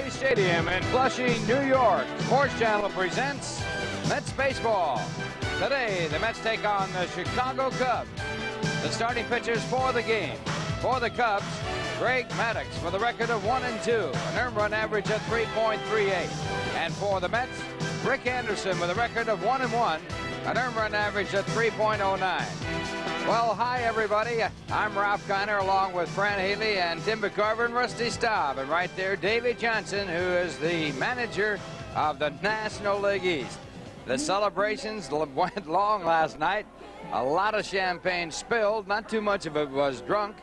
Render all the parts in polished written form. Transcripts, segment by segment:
Shea Stadium in Flushing, New York. Sports Channel presents Mets Baseball. Today, the Mets take on the Chicago Cubs. The starting pitchers for the game. For the Cubs, Greg Maddux with a record of 1-2, an earned run average of 3.38. And for the Mets, Rick Anderson with a record of 1-1, an earned run average of 3.09. Well, hi, everybody. I'm Ralph Kiner along with Fran Haley and Tim McCarver and Rusty Staub. And right there, Davey Johnson, who is the manager of the National League East. The celebrations went long last night. A lot of champagne spilled. Not too much of it was drunk.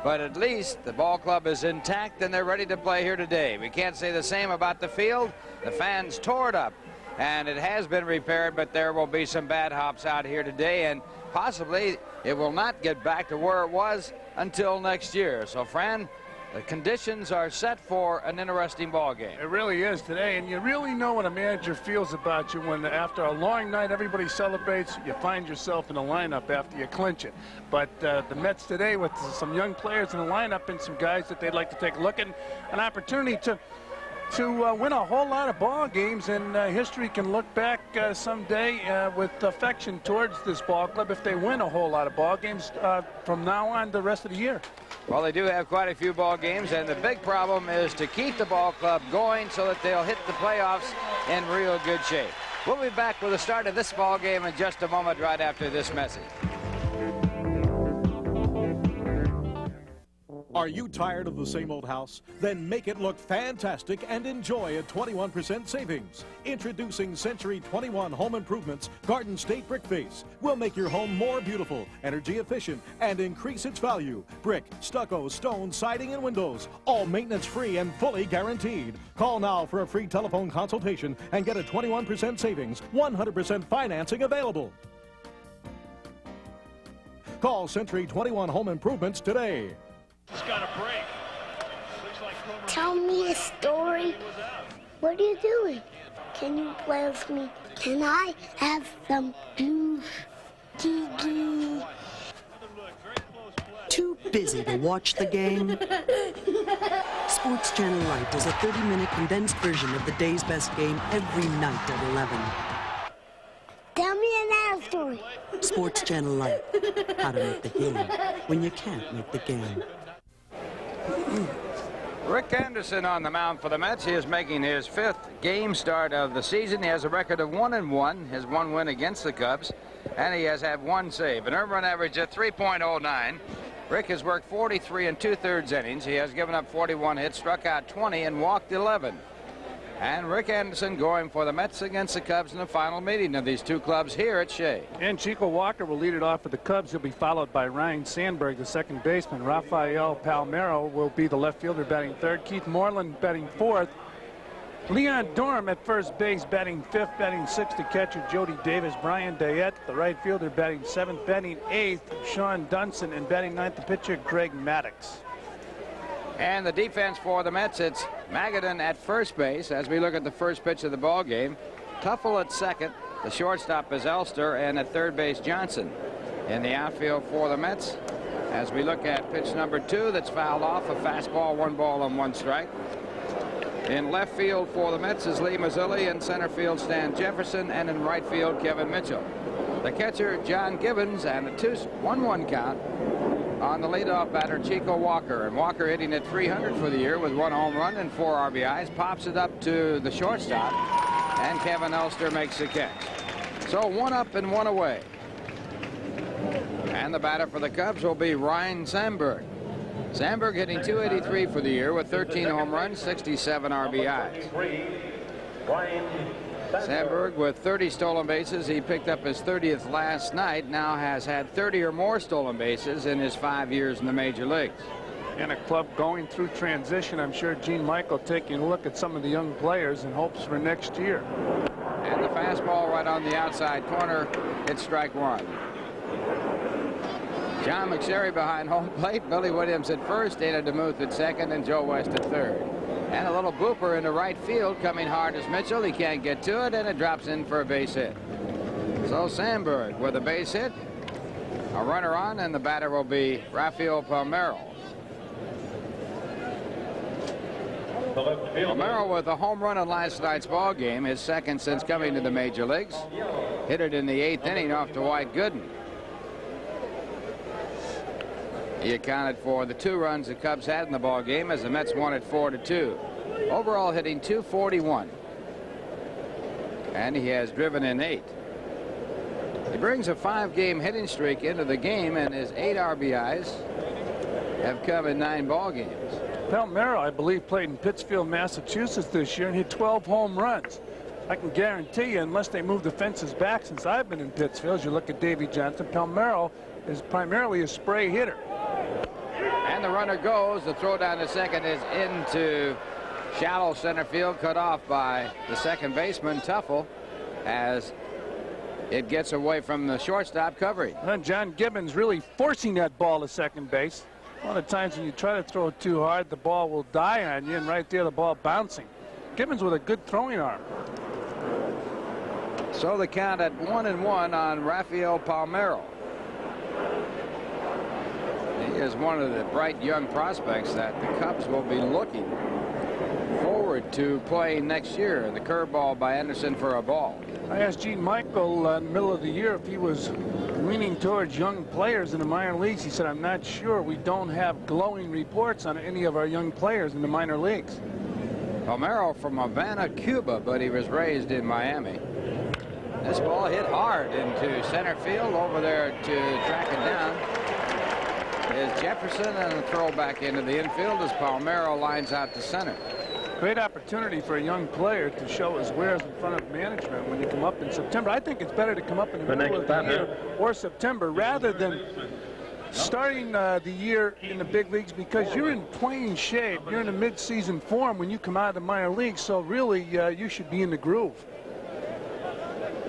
But at least the ball club is intact and they're ready to play here today. We can't say the same about the field. The fans tore it up. And it has been repaired, but there will be some bad hops out here today. And possibly it will not get back to where it was until next year. So, Fran, the conditions are set for an interesting ball game. It really is today, and you really know what a manager feels about you when after a long night everybody celebrates, you find yourself in the lineup after you clinch it. But the Mets today with some young players in the lineup and some guys that they'd like to take a look at, an opportunity to win a whole lot of ball games, and history can look back someday with affection towards this ball club if they win a whole lot of ball games from now on the rest of the year. Well, they do have quite a few ball games, and the big problem is to keep the ball club going so that they'll hit the playoffs in real good shape. We'll be back with the start of this ball game in just a moment right after this message. Are you tired of the same old house? Then make it look fantastic and enjoy a 21% savings. Introducing Century 21 Home Improvements Garden State Brick Face. Will make your home more beautiful, energy efficient, and increase its value. Brick, stucco, stone, siding, and windows. All maintenance free and fully guaranteed. Call now for a free telephone consultation and get a 21% savings, 100% financing available. Call Century 21 Home Improvements today. Just got a break. Tell me a story. What are you doing? Can you play with me? Can I have some juice? Gigi. Too busy to watch the game? Sports Channel Light is a 30-minute condensed version of the day's best game every night at 11. Tell me another story. Sports Channel Light. How to make the game when you can't make the game. Rick Anderson on the mound for the Mets. He is making his 5th game start of the season. He has a record of 1-1, his one win against the Cubs, and he has had one save, an earned run average of 3.09. Rick has worked 43 2/3 innings. He has given up 41 hits, struck out 20, and walked 11. And Rick Anderson going for the Mets against the Cubs in the final meeting of these two clubs here at Shea. And Chico Walker will lead it off for the Cubs. He'll be followed by Ryan Sandberg, the second baseman. Rafael Palmeiro will be the left fielder batting third. Keith Moreland batting fourth. Leon Durham at first base batting fifth, batting sixth to catcher Jody Davis. Brian Dayette, the right fielder, batting seventh, batting eighth Sean Dunson, and batting ninth the pitcher Greg Maddux. And the defense for the Mets, it's Magadan at first base as we look at the first pitch of the ball game. Tuffle at second. The shortstop is Elster, and at third base Johnson. In the outfield for the Mets, as we look at pitch number 2 that's fouled off, a fastball, 1 ball and 1 strike. In left field for the Mets is Lee Mazzilli, in center field Stan Jefferson, and in right field Kevin Mitchell. The catcher John Gibbons, and a 1-1 count on the leadoff batter Chico Walker. And Walker hitting at 300 for the year with 1 home run and 4 RBIs. Pops it up to the shortstop, and Kevin Elster makes the catch. So 1 up and 1 away. And the batter for the Cubs will be Ryan Sandberg. Sandberg hitting .283 for the year with 13 home runs, 67 RBIs. Sandberg with 30 stolen bases. He picked up his 30th last night. Now has had 30 or more stolen bases in his 5 years in the major leagues. And a club going through transition. I'm sure Gene Michael taking a look at some of the young players in hopes for next year. And the fastball right on the outside corner. It's strike 1. John McSherry behind home plate. Billy Williams at first, Dana DeMuth at second, and Joe West at third. And a little blooper into right field, coming hard as Mitchell. He can't get to it, and it drops in for a base hit. So Sandberg with a base hit, a runner on, and the batter will be Rafael Palmeiro. Palmeiro with a home run in last night's ball game, his second since coming to the major leagues. Hit it in the 8th inning off to White Gooden. He accounted for the 2 runs the Cubs had in the ball game as the Mets won it 4-2. Overall hitting .241. And he has driven in 8. He brings a 5-game hitting streak into the game, and his 8 RBIs have come in 9 ball games. Palmeiro, I believe, played in Pittsfield, Massachusetts this year and hit 12 home runs. I can guarantee you, unless they move the fences back since I've been in Pittsfield, as you look at Davey Johnson, Palmeiro is primarily a spray hitter. And the runner goes. The throw down to second is into shallow center field, cut off by the second baseman, Tuffle, as it gets away from the shortstop covering. And John Gibbons really forcing that ball to second base. One of the times when you try to throw it too hard, the ball will die on you, and right there the ball bouncing. Gibbons with a good throwing arm. So the count at 1-1 on Rafael Palmeiro. He is one of the bright young prospects that the Cubs will be looking forward to playing next year. The curveball by Anderson for a ball. I asked Gene Michael in the middle of the year if he was leaning towards young players in the minor leagues. He said, I'm not sure. We don't have glowing reports on any of our young players in the minor leagues. Palmeiro from Havana, Cuba, but he was raised in Miami. This ball hit hard into center field. Over there to track it down is Jefferson, and a throw back into the infield as Palmeiro lines out to center. Great opportunity for a young player to show his wares in front of management when you come up in September. I think it's better to come up in the middle of the year or September rather than starting the year in the big leagues, because you're in playing shape. You're in a mid-season form when you come out of the minor leagues, so really you should be in the groove.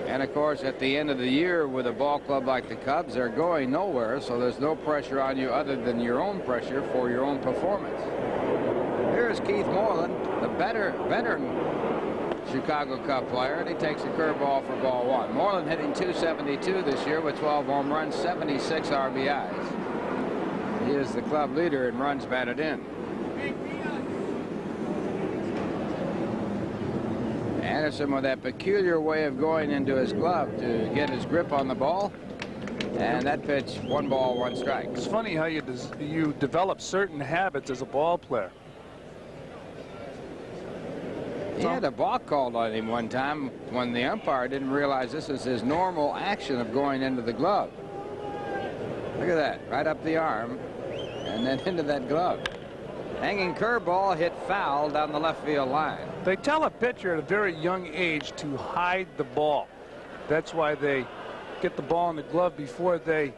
And of course, at the end of the year with a ball club like the Cubs, they're going nowhere, so there's no pressure on you other than your own pressure for your own performance. Here's Keith Moreland, the veteran Chicago Cub player, and he takes a curveball for ball 1. Moreland hitting .272 this year with 12 home runs, 76 RBIs. He is the club leader in runs batted in. Anderson with that peculiar way of going into his glove to get his grip on the ball. And that pitch, 1 ball, 1 strike. It's funny how you develop certain habits as a ball player. He had a balk called on him one time when the umpire didn't realize this is his normal action of going into the glove. Look at that, right up the arm and then into that glove. Hanging curveball hit foul down the left field line. They tell a pitcher at a very young age to hide the ball. That's why they get the ball in the glove before they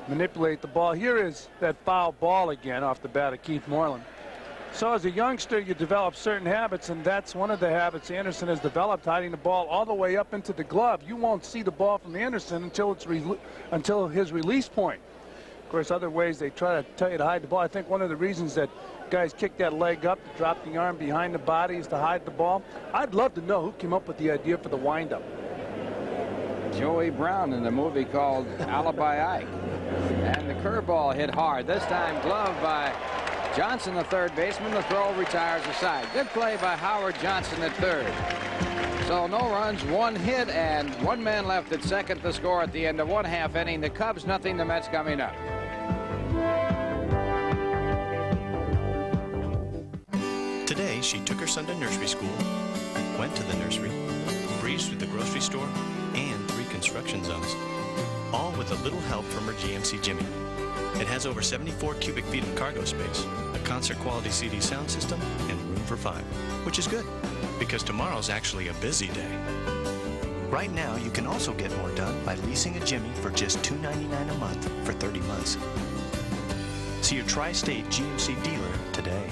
manipulate the ball. Here is that foul ball again off the bat of Keith Moreland. So as a youngster, you develop certain habits, and that's one of the habits Anderson has developed, hiding the ball all the way up into the glove. You won't see the ball from Anderson until his release point. Of course, other ways they try to tell you to hide the ball. I think one of the reasons that guys kick that leg up to drop the arm behind the body is to hide the ball. I'd love to know who came up with the idea for the windup. Joey Brown in the movie called Alibi Ike. And the curveball hit hard. This time gloved by Johnson, the third baseman. The throw retires aside. Good play by Howard Johnson at third. So no runs, 1 hit, and 1 man left at second to score at the end of 1/2 inning. The Cubs nothing, the Mets coming up. Today, she took her son to nursery school, went to the nursery, breezed through the grocery store, and 3 construction zones, all with a little help from her GMC Jimmy. It has over 74 cubic feet of cargo space, a concert-quality CD sound system, and room for 5, which is good, because tomorrow's actually a busy day. Right now, you can also get more done by leasing a Jimmy for just $299 a month for 30 months. See your Tri-State GMC dealer today.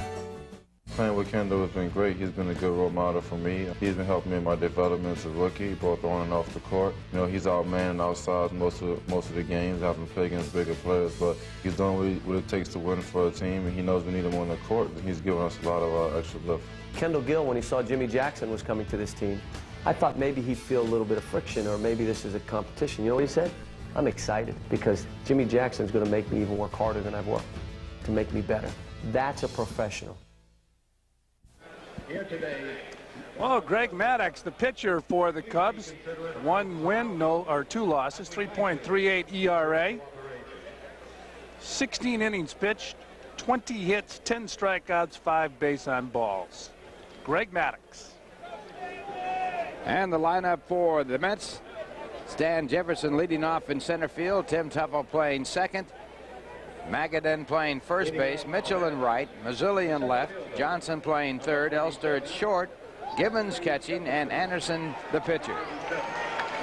Playing with Kendall has been great. He's been a good role model for me. He's been helping me in my development as a rookie, both on and off the court. You know, he's our man outside most of the games. I haven't played against bigger players, but he's done what it takes to win for a team, and he knows we need him on the court. He's given us a lot of extra lift. Kendall Gill, when he saw Jimmy Jackson was coming to this team, I thought maybe he'd feel a little bit of friction, or maybe this is a competition. You know what he said? I'm excited because Jimmy Jackson's going to make me even work harder than I've worked to make me better. That's a professional. Well, Greg Maddux, the pitcher for the Cubs. 1 win, 2 losses, 3.38 ERA. 16 innings pitched, 20 hits, 10 strikeouts, 5 base on balls. Greg Maddux. And the lineup for the Mets: Stan Jefferson leading off in center field, Tim Teufel playing second, Magadan playing first base, Mitchell in right, Mazzilli in left, Johnson playing third, Elster at short, Gibbons catching, and Anderson the pitcher.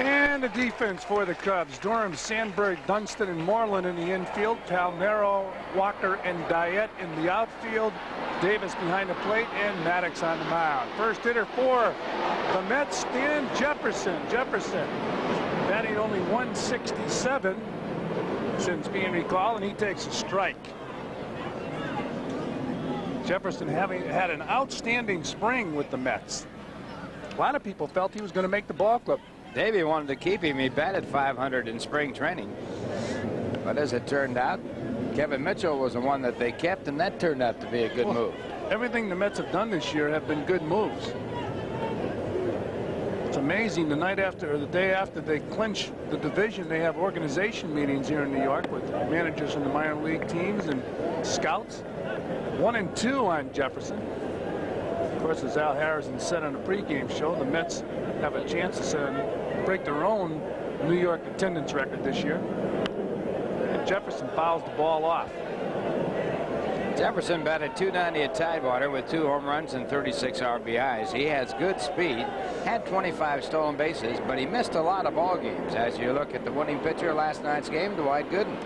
And the defense for the Cubs: Durham, Sandberg, Dunston, and Moreland in the infield, Palmeiro, Walker, and Diet in the outfield, Davis behind the plate, and Maddux on the mound. First hitter for the Mets, Stan Jefferson. Jefferson batting only 167 since being recalled, and he takes a strike. Jefferson having had an outstanding spring with the Mets. A lot of people felt he was going to make the ball club. Davey wanted to keep him. He batted .500 in spring training. But as it turned out, Kevin Mitchell was the one that they kept, and that turned out to be a good move. Everything the Mets have done this year have been good moves. It's amazing, the night after, or the day after they clinch the division, they have organization meetings here in New York with managers from the minor league teams and scouts. 1-2 on Jefferson. Of course, as Al Harrison said on the pregame show, the Mets have a chance to break their own New York attendance record this year. And Jefferson fouls the ball off. Jefferson batted .290 at Tidewater with 2 home runs and 36 RBIs. He has good speed, had 25 stolen bases, but he missed a lot of ball games. As you look at the winning pitcher last night's game, Dwight Gooden.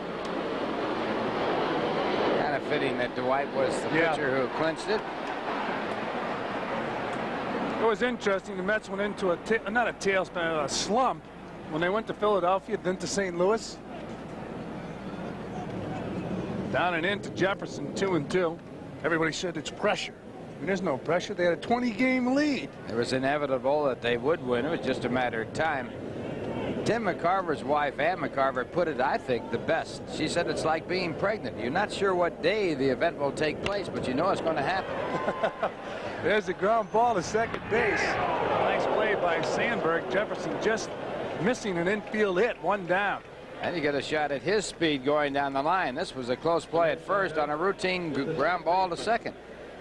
Kind of fitting that Dwight was the pitcher who clinched it. It was interesting. The Mets went into not a tailspin, a slump when they went to Philadelphia, then to St. Louis. Down and into Jefferson, 2-2. Everybody said it's pressure. I mean, there's no pressure. They had a 20-game lead. It was inevitable that they would win. It was just a matter of time. Tim McCarver's wife, Ann McCarver, put it, I think, the best. She said it's like being pregnant. You're not sure what day the event will take place, but you know it's going to happen. There's the ground ball to second base. Nice play by Sandberg. Jefferson just missing an infield hit, 1 down. And you get a shot at his speed going down the line. This was a close play at first on a routine ground ball to second.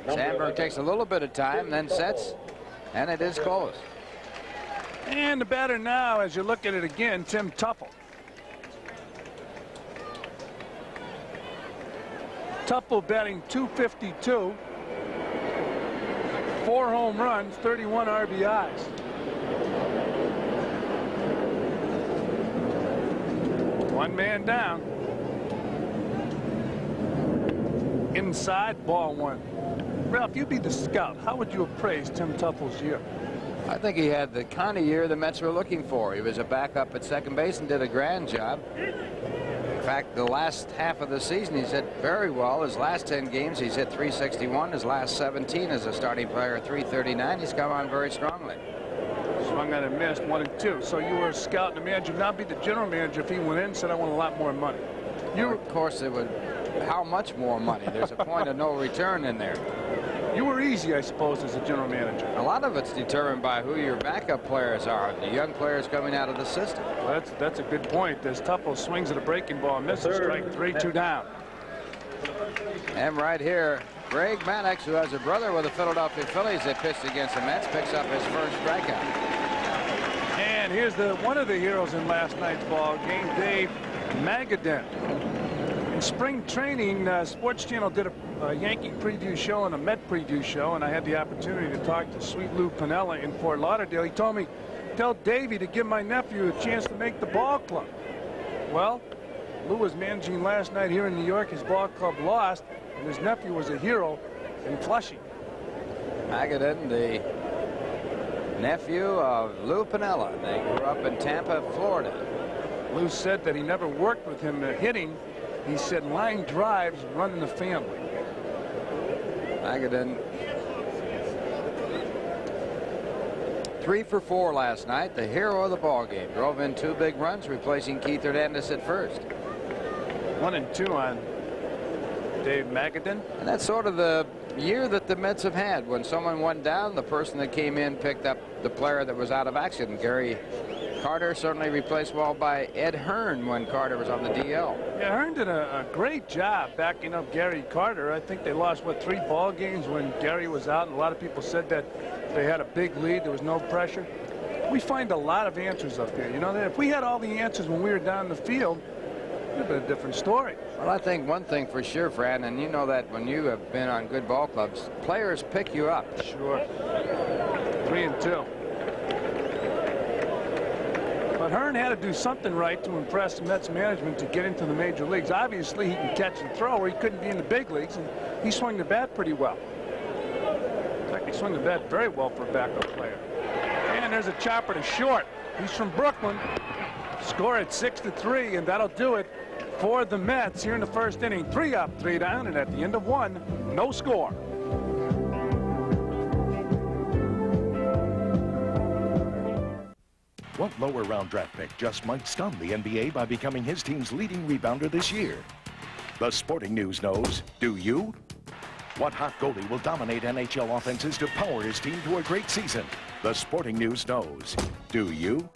Sandberg takes a little bit of time, then sets, and it is close. And the batter now, as you look at it again, Tim Teufel. Teufel batting .252. 4 home runs, 31 RBIs. One man down. Inside, ball 1. Ralph, you'd be the scout. How would you appraise Tim Teufel's year? I think he had the kind of year the Mets were looking for. He was a backup at second base and did a grand job. In fact, the last half of the season, he's hit very well. His last 10 games, he's hit .361. His last 17 as a starting player, .339. He's come on very strongly. Swung on and missed, 1-2. So you were a scout and a manager. Now be the general manager if he went in and said, I want a lot more money. Of course, it would. How much more money? There's a point of no return in there. You were easy, I suppose, as a general manager. A lot of it's determined by who your backup players are, the young players coming out of the system. Well, that's a good point. As Teufel swings at a breaking ball, misses, strike 3, 2 down. And right here, Greg Maddux, who has a brother with the Philadelphia Phillies that pitched against the Mets, picks up his first strikeout. And here's one of the heroes in last night's ball game, Dave Magadan. In spring training, Sports Channel did a Yankee preview show and a Met preview show, and I had the opportunity to talk to Sweet Lou Piniella in Fort Lauderdale. He told me, tell Davey to give my nephew a chance to make the ball club. Well, Lou was managing last night here in New York. His ball club lost, and his nephew was a hero in Flushing. Magadan, the nephew of Lou Piniella. They grew up in Tampa, Florida. Lou said that he never worked with him hitting. He said line drives run in the family. Magadan 3 for 4 last night. The hero of the ball game. Drove in 2 big runs, replacing Keith Hernandez at first. 1-2 on Dave Magadan. And that's sort of the year that the Mets have had. When someone went down, the person that came in picked up the player that was out of action. Gary Carter certainly replaced well by Ed Hearn when Carter was on the DL. Yeah, Hearn did a great job backing up Gary Carter. I think they lost, what, 3 ball games when Gary was out, and a lot of people said that they had a big lead. There was no pressure. We find a lot of answers up here. You know, if we had all the answers when we were down the field, it would have been a different story. Well, I think one thing for sure, Fran, and you know that when you have been on good ball clubs, players pick you up. Sure. 3-2. But Hearn had to do something right to impress the Mets management to get into the major leagues. Obviously, he can catch and throw, or he couldn't be in the big leagues, and he swung the bat pretty well. In fact, he swung the bat very well for a backup player. And there's a chopper to short. He's from Brooklyn. Score at 6-3, and that'll do it for the Mets here in the first inning. 3 up, 3 down, and at the end of 1, no score. What lower round draft pick just might stun the NBA by becoming his team's leading rebounder this year? The Sporting News knows. Do you? What hot goalie will dominate NHL offenses to power his team to a great season? The Sporting News knows. Do you?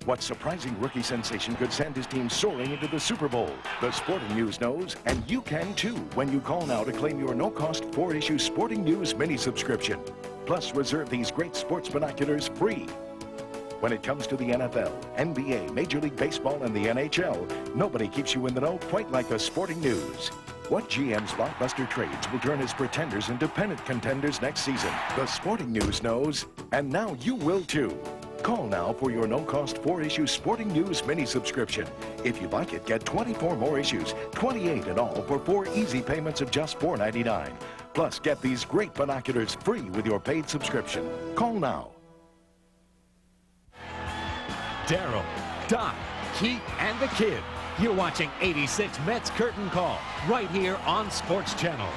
What surprising rookie sensation could send his team soaring into the Super Bowl? The Sporting News knows, and you can too when you call now to claim your no-cost 4-issue Sporting News mini subscription. Plus, reserve these great sports binoculars free. When it comes to the NFL, NBA, Major League Baseball, and the NHL, nobody keeps you in the know quite like the Sporting News. What GM's blockbuster trades will turn his pretenders into pennant contenders next season? The Sporting News knows, and now you will too. Call now for your no-cost 4-issue Sporting News mini subscription. If you like it, get 24 more issues, 28 in all, for 4 easy payments of just $4.99. Plus, get these great binoculars free with your paid subscription. Call now. Daryl, Doc, Keith, and the kid. You're watching 86 Mets Curtain Call right here on Sports Channel.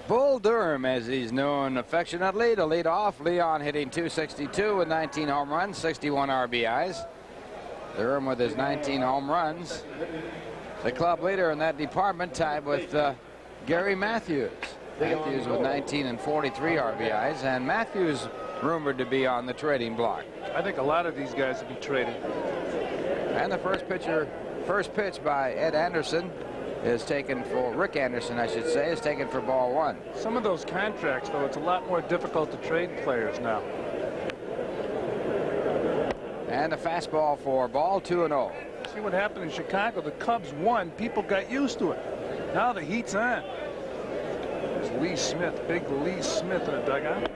Bull Durham, as he's known affectionately, to lead off. Leon hitting .262 with 19 home runs, 61 RBIs. Durham with his 19 home runs. The club leader in that department, tied with Gary Matthews. Matthews with 19 and 43 RBIs, and Matthews rumored to be on the trading block. I think a lot of these guys will be traded. And the first pitch by Ed Anderson is taken for, Rick Anderson, I should say, is taken for ball 1. Some of those contracts, though, it's a lot more difficult to trade players now. And a fastball for ball 2-0. See what happened in Chicago? The Cubs won. People got used to it. Now the heat's on. There's Lee Smith, big Lee Smith in the dugout.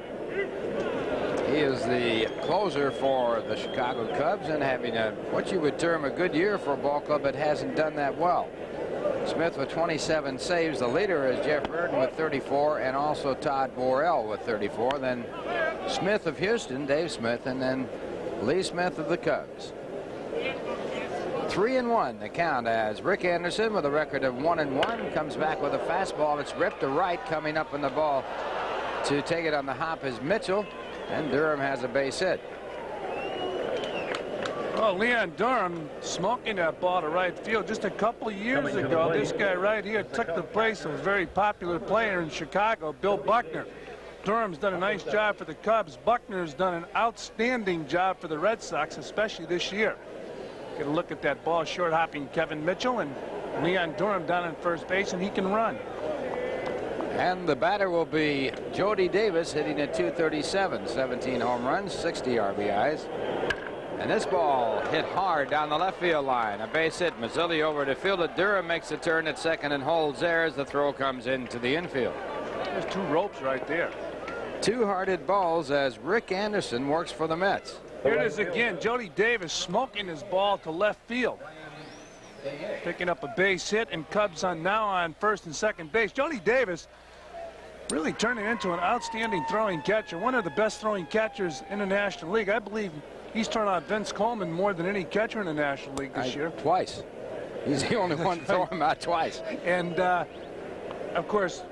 He is the closer for the Chicago Cubs and having what you would term a good year for a ball club that hasn't done that well. Smith with 27 saves. The leader is Jeff Reardon with 34, and also Todd Borrell with 34. Then Smith of Houston, Dave Smith, and then Lee Smith of the Cubs. 3-1 the count as Rick Anderson, with a record of 1-1, comes back with a fastball that's ripped to right. Coming up in the ball to take it on the hop is Mitchell, and Durham has a base hit. Oh, Leon Durham smoking that ball to right field. Just a couple of years ago, this guy right here took the place of a very popular player in Chicago, Bill Buckner. Durham's done a nice job for the Cubs. Buckner's done an outstanding job for the Red Sox, especially this year. Get a look at that ball, short hopping Kevin Mitchell, and Leon Durham down in first base, and he can run. And the batter will be Jody Davis, hitting at .237, 17 home runs, 60 RBIs. And this ball hit hard down the left field line. A base hit. Mazzilli over to field it. Durham makes a turn at second and holds there as the throw comes into the infield. There's 2 ropes right there. 2 hard hit balls as Rick Anderson works for the Mets. Here it is again. Jody Davis smoking his ball to left field. Picking up a base hit, and Cubs now on first and second base. Jody Davis really turning into an outstanding throwing catcher. One of the best throwing catchers in the National League. I believe he's turned out Vince Coleman more than any catcher in the National League this year. Twice. He's the only one to throw him out twice. And, of course,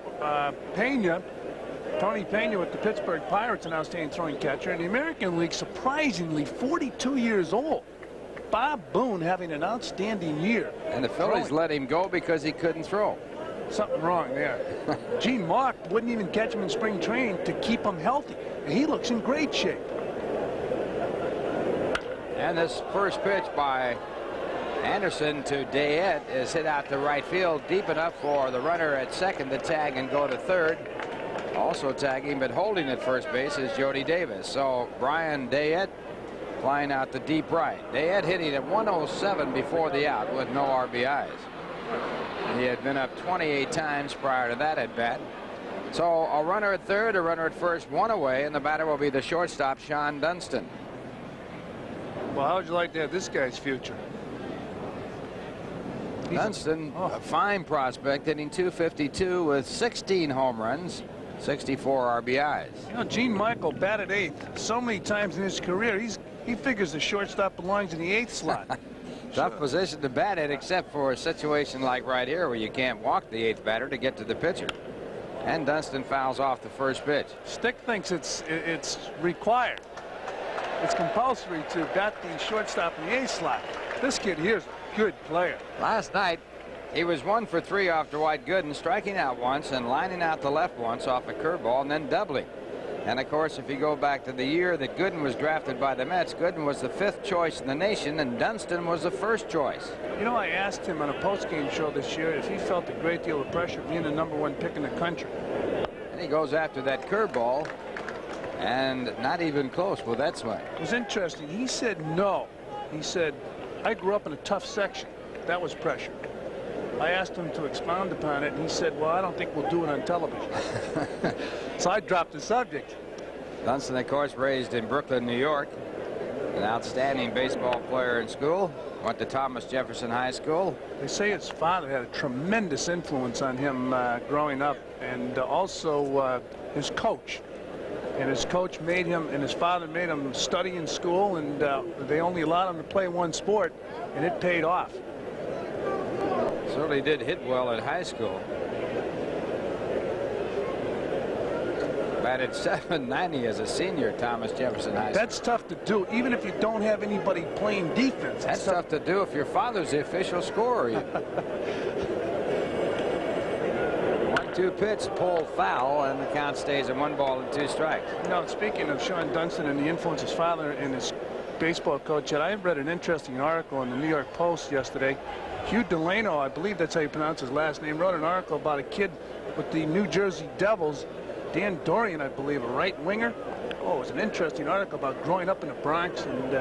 Tony Pena with the Pittsburgh Pirates, an outstanding throwing catcher. In the American League, surprisingly, 42 years old. Bob Boone having an outstanding year. And the Phillies let him go because he couldn't throw. Something wrong there. Gene Mauch wouldn't even catch him in spring training to keep him healthy. And he looks in great shape. And this first pitch by Anderson to Dayette is hit out to right field, deep enough for the runner at second to tag and go to third. Also tagging but holding at first base is Jody Davis. So Brian Dayette flying out to deep right. Dayette hitting at 107 before the out with no RBIs. He had been up 28 times prior to that at bat. So a runner at third, a runner at first, one away, and the batter will be the shortstop, Sean Dunston. Well, how would you like to have this guy's future? Dunston, a fine prospect, hitting .252 with 16 home runs, 64 RBIs. You know, Gene Michael batted eighth so many times in his career. He figures the shortstop belongs in the eighth slot. Tough position to bat in, except for a situation like right here where you can't walk the eighth batter to get to the pitcher. And Dunston fouls off the first pitch. Stick thinks it's required. It's compulsory to bat the shortstop in the eighth slot. This kid here is a good player. Last night, he was 1 for 3 off Dwight Gooden, striking out once and lining out the left once off a curveball and then doubling. And of course, if you go back to the year that Gooden was drafted by the Mets, Gooden was the 5th choice in the nation and Dunston was the 1st choice. You know, I asked him on a post-game show this year if he felt a great deal of pressure being the #1 pick in the country. And he goes after that curveball and not even close with that swing. It was interesting. He said no. He said, I grew up in a tough section. That was pressure. I asked him to expound upon it, and he said, well, I don't think we'll do it on television. So I dropped the subject. Dunston, of course, raised in Brooklyn, New York. An outstanding baseball player in school. Went to Thomas Jefferson High School. They say his father had a tremendous influence on him growing up, and also his coach. And his coach made him, and his father made him study in school, and they only allowed him to play one sport, and it paid off. Certainly did hit well at high school. Batted .790 as a senior at Thomas Jefferson High School. That's tough to do, even if you don't have anybody playing defense. That's tough to do if your father's the official scorer. 1-2 pitch, pull foul, and the count stays at 1 ball and 2 strikes. You know, speaking of Sean Dunston and the influence his father and his baseball coach had, I read an interesting article in the New York Post yesterday. Hugh Delano, I believe that's how you pronounce his last name, wrote an article about a kid with the New Jersey Devils, Dan Dorian, I believe, a right winger. Oh, it was an interesting article about growing up in the Bronx. And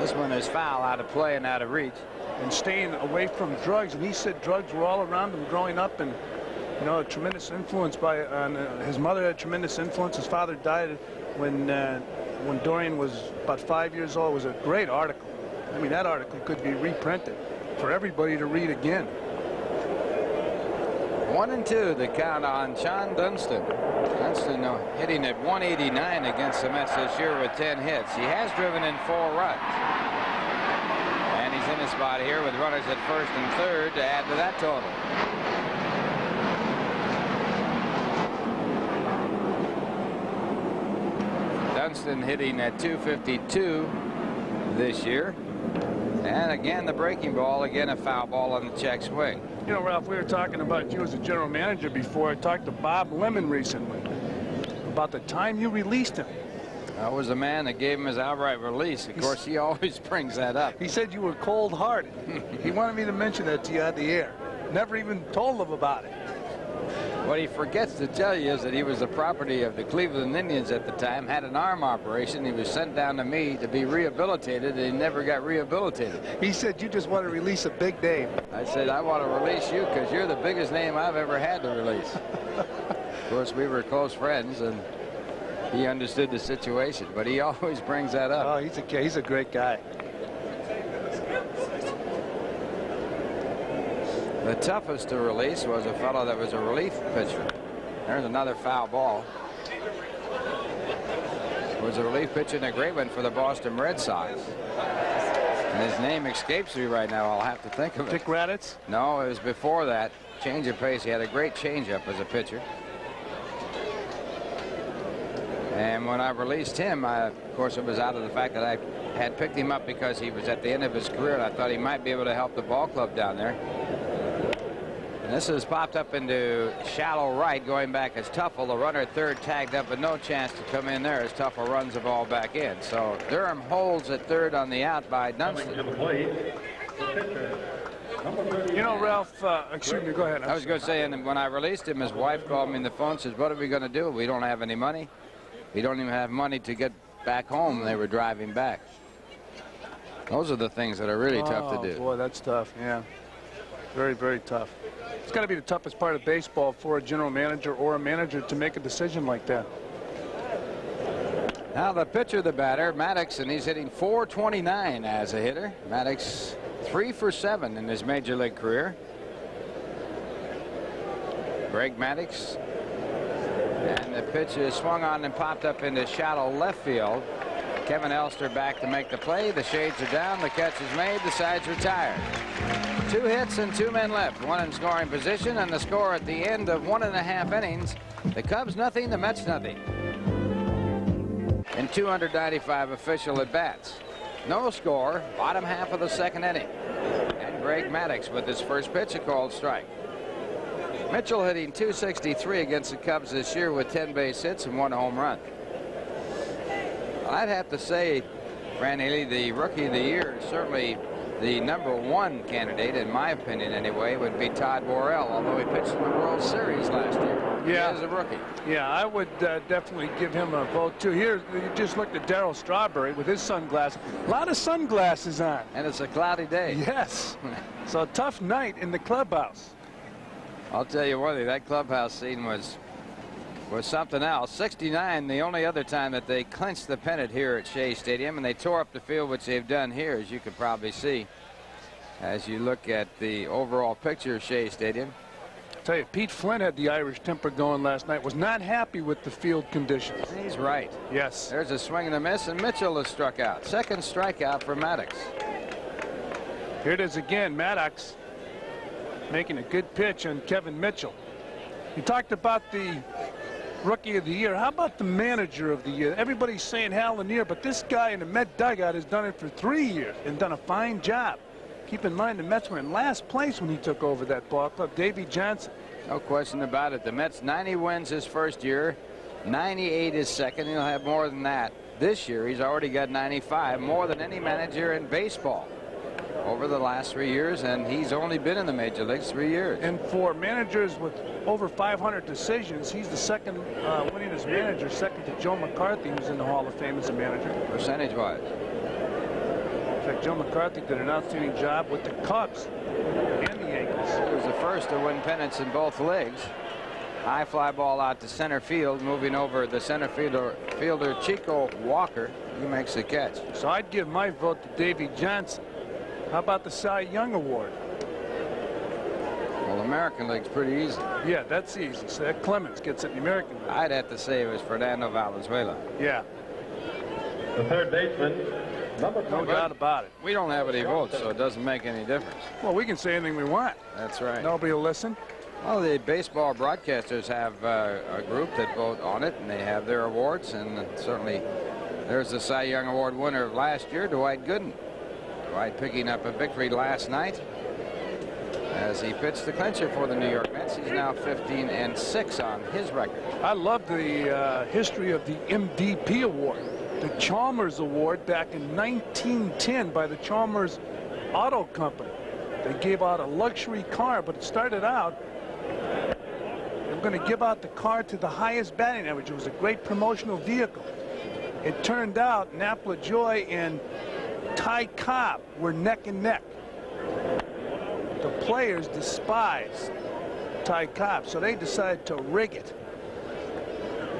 this one is foul, out of play and out of reach. And staying away from drugs. And he said drugs were all around him growing up, and you know, a tremendous influence by his mother had tremendous influence. His father died when Dorian was about 5 years old. It was a great article. I mean, that article could be reprinted for everybody to read again. 1-2 the count on Sean Dunston. Dunston hitting at 189 against the Mets this year with 10 hits. He has driven in 4 runs. And he's in his spot here with runners at first and third to add to that total. Dunston hitting at .252 this year. And again, the breaking ball, again a foul ball on the check swing. You know, Ralph, we were talking about you as a general manager before. I talked to Bob Lemon recently about the time you released him. I was the man that gave him his outright release. Of course, he always brings that up. He said you were cold-hearted. He wanted me to mention that to you on the air. Never even told him about it. What he forgets to tell you is that he was the property of the Cleveland Indians at the time, had an arm operation. He was sent down to me to be rehabilitated, and he never got rehabilitated. He said you just want to release a big name. I said, I want to release you because you're the biggest name I've ever had to release. Of course, we were close friends, and he understood the situation, but he always brings that up. Oh, he's a great guy. The toughest to release was a fellow that was a relief pitcher. There's another foul ball. It was a relief pitcher and a great one for the Boston Red Sox. And his name escapes me right now. I'll have to think of it. Dick Raditz? No, it was before that. Change of pace. He had a great changeup as a pitcher. And when I released him, of course, it was out of the fact that I had picked him up because he was at the end of his career, and I thought he might be able to help the ball club down there. And this has popped up into shallow right, going back as Tuffle, the runner at third, tagged up, but no chance to come in there as Tuffle runs the ball back in. So Durham holds at third on the out by Dunston. You know, Ralph, excuse me, go ahead. I was going to say, and when I released him, his wife called me on the phone and says, what are we going to do? We don't have any money. We don't even have money to get back home. They were driving back. Those are the things that are really tough to do. Boy, that's tough, yeah. Very, very tough. It's got to be the toughest part of baseball for a general manager or a manager to make a decision like that. Now the pitcher, the batter, Maddox, and he's hitting .429 as a hitter. Maddox 3 for 7 in his major league career. Greg Maddox. And the pitch is swung on and popped up into shallow left field. Kevin Elster back to make the play. The shades are down. The catch is made. The side's retired. 2 hits and 2 men left. 1 in scoring position, and the score at the end of 1.5 innings. The Cubs nothing, the Mets nothing. In 295 official at bats. No score. Bottom half of the 2nd inning. And Greg Maddox with his first pitch, a called strike. Mitchell hitting .263 against the Cubs this year with 10 base hits and 1 home run. I'd have to say, Fran Haley, the Rookie of the Year, certainly the #1 candidate, in my opinion anyway, would be Todd Worrell, although he pitched in the World Series last year. Yeah. He is a rookie. Yeah, I would definitely give him a vote, too. Here, you just looked at Darryl Strawberry with his sunglasses. A lot of sunglasses on. And it's a cloudy day. Yes. So a tough night in the clubhouse. I'll tell you one thing, that clubhouse scene was something else. 69, the only other time that they clinched the pennant here at Shea Stadium, and they tore up the field, which they've done here, as you could probably see as you look at the overall picture of Shea Stadium. I'll tell you, Pete Flynn had the Irish temper going last night, was not happy with the field conditions. He's right. Yes. There's a swing and a miss, and Mitchell is struck out. 2nd strikeout for Maddox. Here it is again, Maddox making a good pitch on Kevin Mitchell. You talked about the Rookie of the Year. How about the Manager of the Year? Everybody's saying Hal Lanier, but this guy in the Met dugout has done it for 3 years and done a fine job. Keep in mind the Mets were in last place when he took over that ball club. Davey Johnson. No question about it. The Mets 90 wins his first year, 98 his second. He'll have more than that this year. He's already got 95, more than any manager in baseball over the last 3 years, and he's only been in the major leagues 3 years. And for managers with over 500 decisions, he's the second winningest manager, second to Joe McCarthy, who's in the Hall of Fame as a manager. Percentage-wise. In fact, Joe McCarthy did an outstanding job with the Cubs and the Yankees. He was the first to win pennants in both leagues. High fly ball out to center field, moving over the center fielder Chico Walker. He makes the catch. So I'd give my vote to Davey Johnson. How about the Cy Young Award? Well, American League's pretty easy. Yeah, that's easy. So that Clemens gets it in the American League. I'd have to say it was Fernando Valenzuela. Yeah. The third baseman, no doubt about it. We don't have any votes, so it doesn't make any difference. Well, we can say anything we want. That's right. Nobody will listen. Well, the baseball broadcasters have a group that vote on it, and they have their awards, and certainly there's the Cy Young Award winner of last year, Dwight Gooden. Dwight picking up a victory last night as he pitched the clincher for the New York Mets. He's now 15-6 on his record. I love the history of the MVP award. The Chalmers Award back in 1910 by the Chalmers Auto Company. They gave out a luxury car, but it started out, they were going to give out the car to the highest batting average. It was a great promotional vehicle. It turned out Nap LaJoie and Ty Cobb were neck and neck. The players despised Ty Cobb, so they decided to rig it.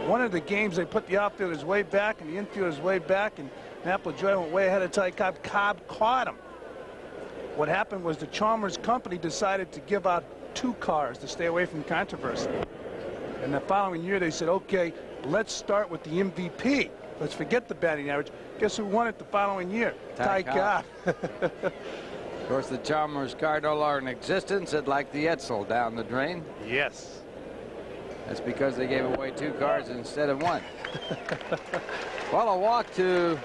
One of the games, they put the outfielders way back and the infielders way back, and Nap LaJoie went way ahead of Ty Cobb. Cobb caught him. What happened was the Chalmers Company decided to give out 2 cars to stay away from controversy. And the following year, they said, okay, let's start with the MVP. Let's forget the batting average. Guess who won it the following year? Ty Cobb. Of course, the Chalmers car no longer in existence. It's like the Edsel down the drain. Yes. That's because they gave away 2 cars instead of 1. Well, a walk to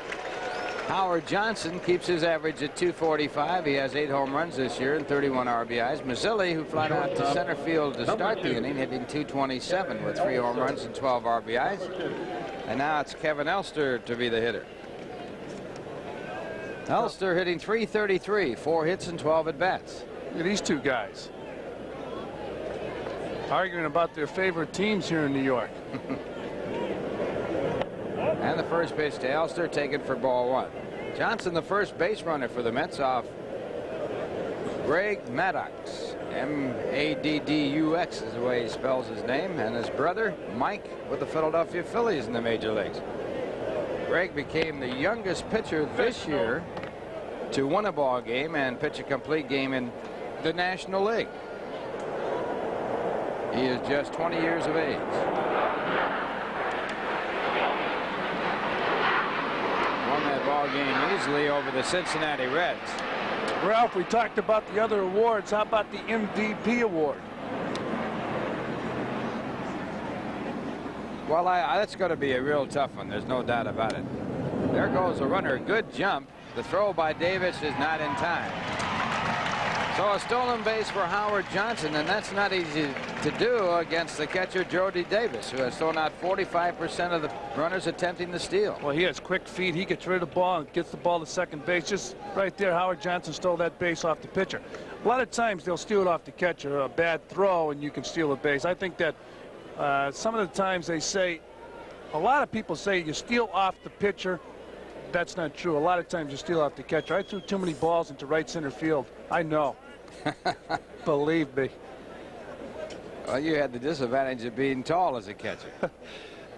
Howard Johnson keeps his average at 245. He has 8 home runs this year and 31 RBIs. Mazzilli, who flied out to center field to start the inning, hitting 227 with 3 home runs and 12 RBIs. And now it's Kevin Elster to be the hitter. Elster hitting 333, 4 hits and 12 at-bats. Look at these two guys arguing about their favorite teams here in New York. And the first pitch to Elster, taken for ball 1. Johnson, the first base runner for the Mets, off Greg Maddux. M-A-D-D-U-X is the way he spells his name. And his brother, Mike, with the Philadelphia Phillies in the major leagues. Greg became the youngest pitcher this year to win a ball game and pitch a complete game in the National League. He is just 20 years of age. Won that ball game easily over the Cincinnati Reds. Ralph, we talked about the other awards. How about the MVP award? Well, that's going to be a real tough one. There's no doubt about it. There goes a runner. Good jump. The throw by Davis is not in time. So a stolen base for Howard Johnson, and that's not easy to do against the catcher Jody Davis, who has thrown out 45% of the runners attempting the steal. Well, he has quick feet. He gets rid of the ball and gets the ball to second base. Just right there, Howard Johnson stole that base off the pitcher. A lot of times they'll steal it off the catcher, a bad throw, and you can steal a base. I think that some of the times they say, a lot of people say you steal off the pitcher. That's not true. A lot of times you steal off the catcher. I threw too many balls into right center field. I know. Believe me. Well, you had the disadvantage of being tall as a catcher.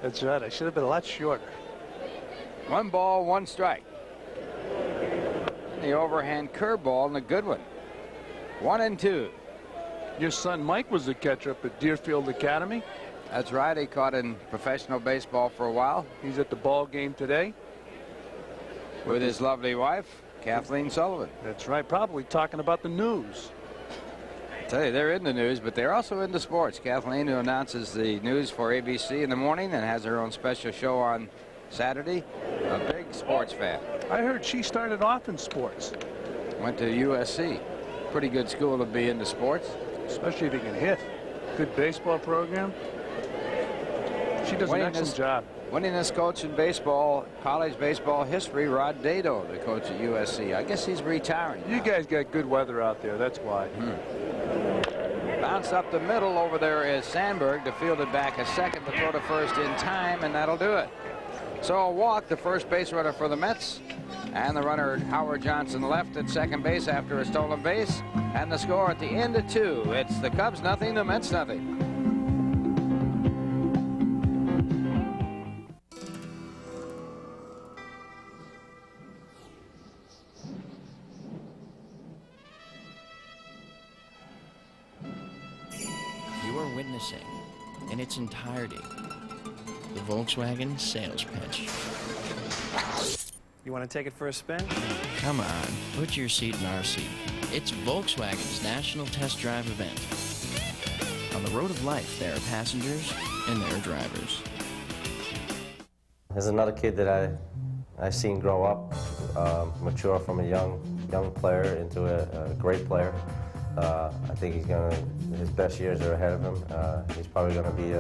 That's right. I should have been a lot shorter. 1 ball, 1 strike. The overhand curveball and a good one. 1-2. Your son Mike was the catcher up at Deerfield Academy. That's right. He caught in professional baseball for a while. He's at the ball game today with his lovely wife, Kathleen Sullivan. That's right. Probably talking about the news. I tell you, they're in the news, but they're also into sports. Kathleen, who announces the news for ABC in the morning and has her own special show on Saturday, a big sports fan. I heard she started off in sports. Went to USC. Pretty good school to be into sports. Especially if you can hit. Good baseball program. She does an excellent job. Winningest coach in baseball, college baseball history, Rod Dado, the coach at USC. I guess he's retiring. You guys got good weather out there. That's why. Bounce up the middle. Over there is Sandberg to field it back a second to throw to first in time, and that'll do it. So a walk, the first base runner for the Mets, and the runner Howard Johnson left at second base after a stolen base, and the score at the end of 2. It's the Cubs nothing, the Mets nothing. You are witnessing, in its entirety, the Volkswagen sales pitch. You want to take it for a spin? Come on, put your seat in our seat. It's Volkswagen's National Test Drive event. On the road of life, there are passengers and there are drivers. There's another kid that I've seen grow up, mature from a young player into a great player. I think his best years are ahead of him. He's probably going to be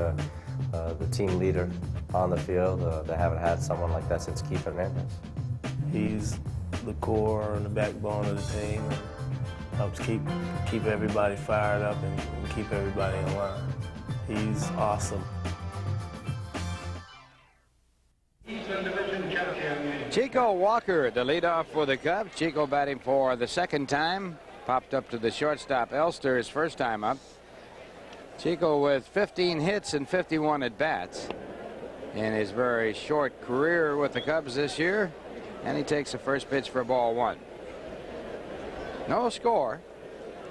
the team leader on the field. They haven't had someone like that since Keith Hernandez. He's the core and the backbone of the team. Helps keep everybody fired up and keep everybody in line. He's awesome. Chico Walker, the leadoff for the Cubs. Chico batting for the second time. Popped up to the shortstop Elster his first time up. Chico with 15 hits and 51 at-bats in his very short career with the Cubs this year. And he takes the first pitch for ball 1. No score.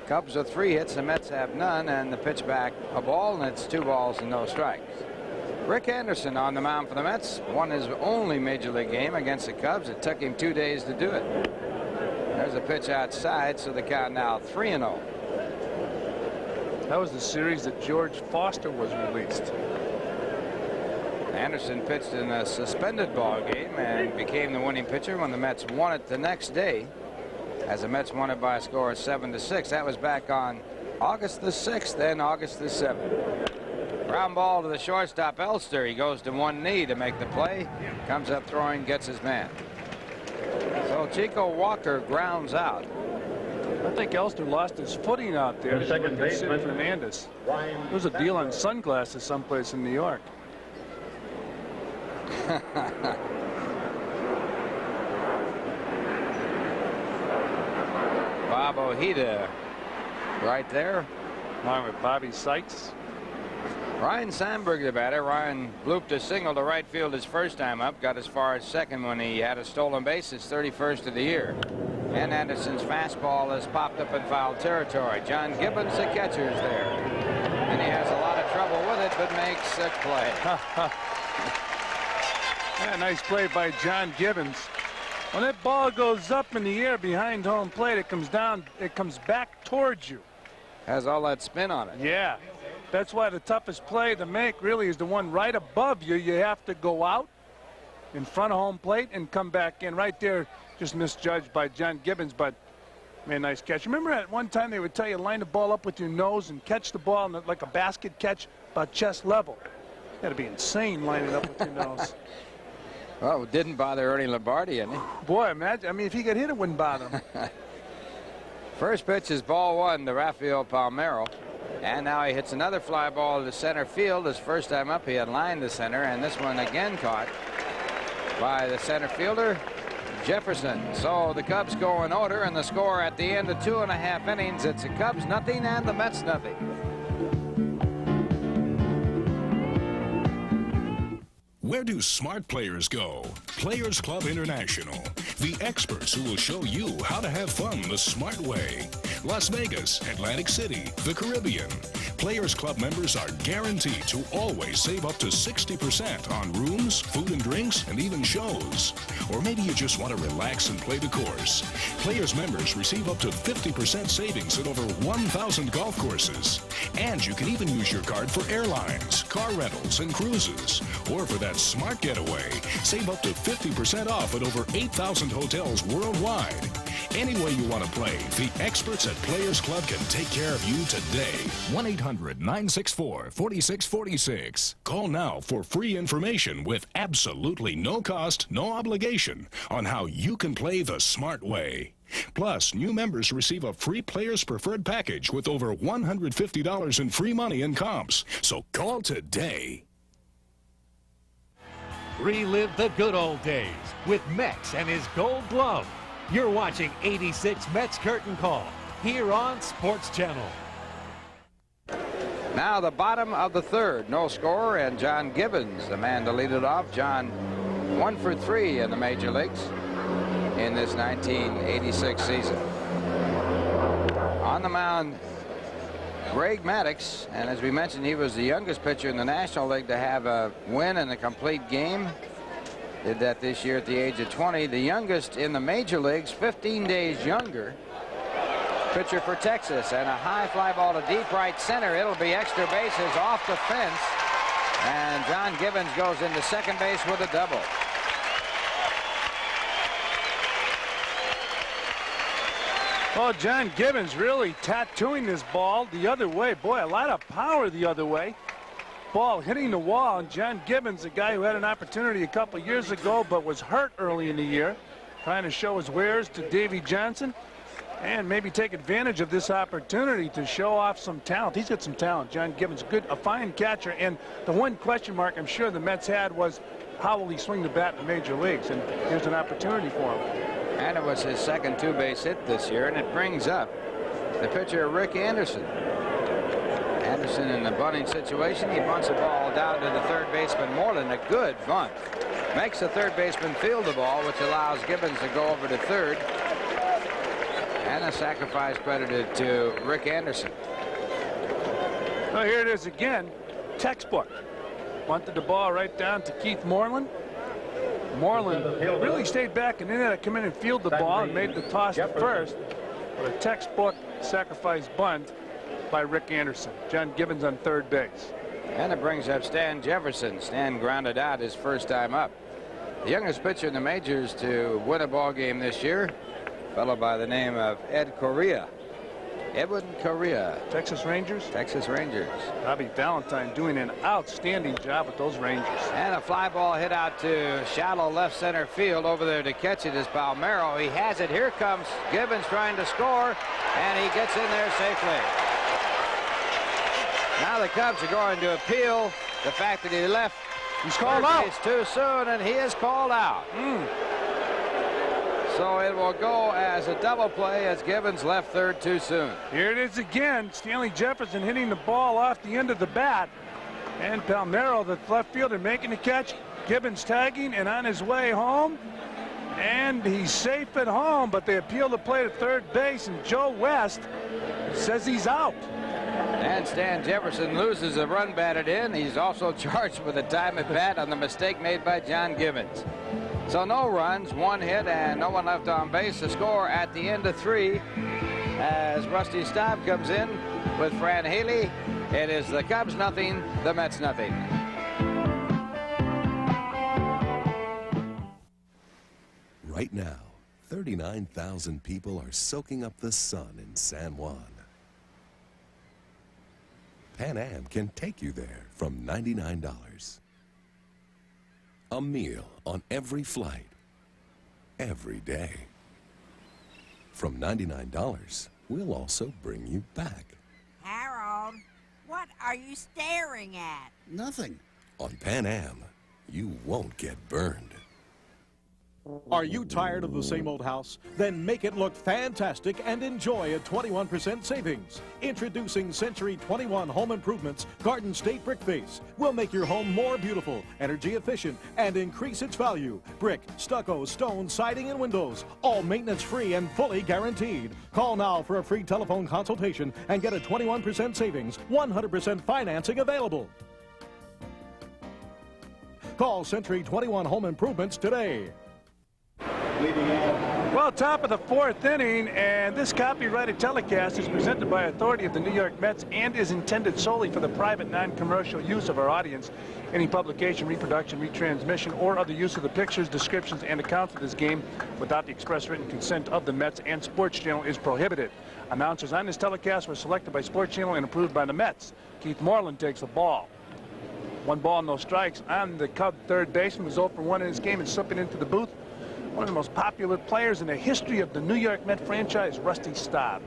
Cubs with 3 hits, the Mets have none, and the pitch back a ball, and it's 2 balls and no strikes. Rick Anderson on the mound for the Mets. Won his only major league game against the Cubs. It took him 2 days to do it. There's a pitch outside, so the count now 3-0. That was the series that George Foster was released. Anderson pitched in a suspended ball game and became the winning pitcher when the Mets won it the next day, as the Mets won it by a score of 7-6. That was back on August the 6th and August the 7th. Ground ball to the shortstop, Elster. He goes to one knee to make the play. Comes up throwing, gets his man. So Chico Walker grounds out. I think Elster lost his footing out there. Second baseman, Sid Fernandez. There was a deal on sunglasses someplace in New York. Bob Ojeda right there, along with Bobby Sykes. Ryan Sandberg, the batter. Ryan blooped a single to right field his first time up, got as far as second when he had a stolen base, his 31st of the year. And Anderson's fastball has popped up in foul territory. John Gibbons, the catcher, is there. And he has a lot of trouble with it, but makes a play. Yeah, nice play by John Gibbons. When that ball goes up in the air behind home plate, it comes down, it comes back towards you. Has all that spin on it. Yeah. That's why the toughest play to make really is the one right above you. You have to go out in front of home plate and come back in. Right there, just misjudged by John Gibbons, but man, nice catch. Remember at one time they would tell you line the ball up with your nose and catch the ball like a basket catch about chest level. You got to be insane lining up with your nose. Well, it didn't bother Ernie Lombardi, didn't it? Boy, imagine. I mean, if he got hit, it wouldn't bother him. First pitch is ball one to Rafael Palmeiro. And now he hits another fly ball to center field. His first time up, he had lined the center, and this one again caught by the center fielder, Jefferson. So the Cubs go in order, and the score at the end of 2.5 innings, it's the Cubs nothing and the Mets nothing. Where do smart players go? Players Club International, the experts who will show you how to have fun the smart way. Las Vegas, Atlantic City, the Caribbean. Players Club members are guaranteed to always save up to 60% on rooms, food and drinks, and even shows. Or maybe you just want to relax and play the course. Players members receive up to 50% savings at over 1,000 golf courses. And you can even use your card for airlines, car rentals, and cruises. Or for that smart getaway, save up to 50% off at over 8,000 hotels worldwide. Any way you want to play, the experts at Players Club can take care of you today. 1-800-964-4646. Call now for free information with absolutely no cost, no obligation on how you can play the smart way. Plus, new members receive a free Players Preferred package with over $150 in free money and comps. So call today. Relive the good old days with Mex and his Gold Glove. You're watching 86 Mets Curtain Call here on Sports Channel. Now the bottom of the third, no score, and John Gibbons, the man to lead it off. John 1 for 3 in the major leagues in this 1986 season. On the mound, Greg Maddux, and as we mentioned, he was the youngest pitcher in the National League to have a win in a complete game. Did that this year at the age of 20. The youngest in the major leagues, 15 days younger. Pitcher for Texas, and a high fly ball to deep right center. It'll be extra bases off the fence, and John Gibbons goes into second base with a double. Well, John Gibbons really tattooing this ball the other way. Boy, a lot of power the other way. Ball hitting the wall, and John Gibbons, a guy who had an opportunity a couple years ago but was hurt early in the year, trying to show his wares to Davey Johnson and maybe take advantage of this opportunity to show off some talent. He's got some talent. John Gibbons, a fine catcher, and the one question mark I'm sure the Mets had was how will he swing the bat in the major leagues, and here's an opportunity for him. And it was his second two-base hit this year, and it brings up the pitcher Rick Anderson. Anderson in the bunting situation. He bunts the ball down to the third baseman Moreland. A good bunt. Makes the third baseman field the ball, which allows Gibbons to go over to third. And a sacrifice credited to Rick Anderson. Well, here it is again. Textbook. Bunted the ball right down to Keith Moreland. Moreland really stayed back and then had to come in and field the ball and made the toss to first. But a textbook sacrifice bunt by Rick Anderson. John Gibbons on third base. And it brings up Stan Jefferson. Stan grounded out his first time up. The youngest pitcher in the majors to win a ball game this year, a fellow by the name of Ed Correa. Edwin Correa. Texas Rangers? Texas Rangers. Bobby Valentine doing an outstanding job with those Rangers. And a fly ball hit out to shallow left center field. Over there to catch it is Palmeiro. He has it. Here comes Gibbons trying to score, and he gets in there safely. Now the Cubs are going to appeal the fact that he left. He's called out. It's too soon, and he is called out. So it will go as a double play as Gibbons left third too soon. Here it is again. Stanley Jefferson hitting the ball off the end of the bat. And Palmeiro, the left fielder, making the catch. Gibbons tagging and on his way home. And he's safe at home, but they appeal the play to third base, and Joe West says he's out. And Stan Jefferson loses a run batted in. He's also charged with a time at bat on the mistake made by John Gibbons. So no runs, one hit, and no one left on base. The score at the end of 3 as Rusty Staub comes in with Fran Haley. It is the Cubs nothing, the Mets nothing. Right now, 39,000 people are soaking up the sun in San Juan. Pan Am can take you there from $99. A meal on every flight, every day. From $99, we'll also bring you back. Harold, what are you staring at? Nothing. On Pan Am, you won't get burned. Are you tired of the same old house? Then make it look fantastic and enjoy a 21% savings. Introducing Century 21 Home Improvements Garden State Brick Face. We'll make your home more beautiful, energy efficient, and increase its value. Brick, stucco, stone, siding, and windows. All maintenance free and fully guaranteed. Call now for a free telephone consultation and get a 21% savings, 100% financing available. Call Century 21 Home Improvements today. Well, top of the 4th inning, and this copyrighted telecast is presented by authority of the New York Mets and is intended solely for the private, non-commercial use of our audience. Any publication, reproduction, retransmission, or other use of the pictures, descriptions, and accounts of this game without the express written consent of the Mets and Sports Channel is prohibited. Announcers on this telecast were selected by Sports Channel and approved by the Mets. Keith Moreland takes the ball. 1 ball, no strikes on the Cub third baseman, was 0 for 1 in this game and slipping into the booth. One of the most popular players in the history of the New York Met franchise, Rusty Staub.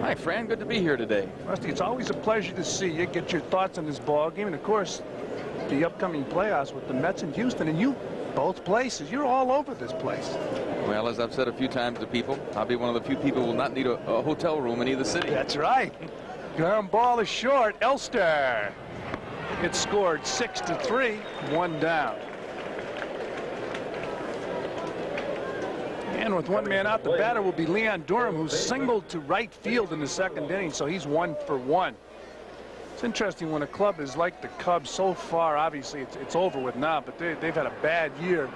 Hi, Fran. Good to be here today. Rusty, it's always a pleasure to see you. Get your thoughts on this ball game, and of course, the upcoming playoffs with the Mets in Houston, and you, both places. You're all over this place. Well, as I've said a few times to people, I'll be one of the few people who will not need a hotel room in either city. That's right. Ground ball is short. Elster. It's scored 6-3, 1 down. And with 1 man out, the batter will be Leon Durham, who singled to right field in the 2nd inning, so he's 1 for 1. It's interesting when a club is like the Cubs so far. Obviously, it's over with now, but they've had a bad year.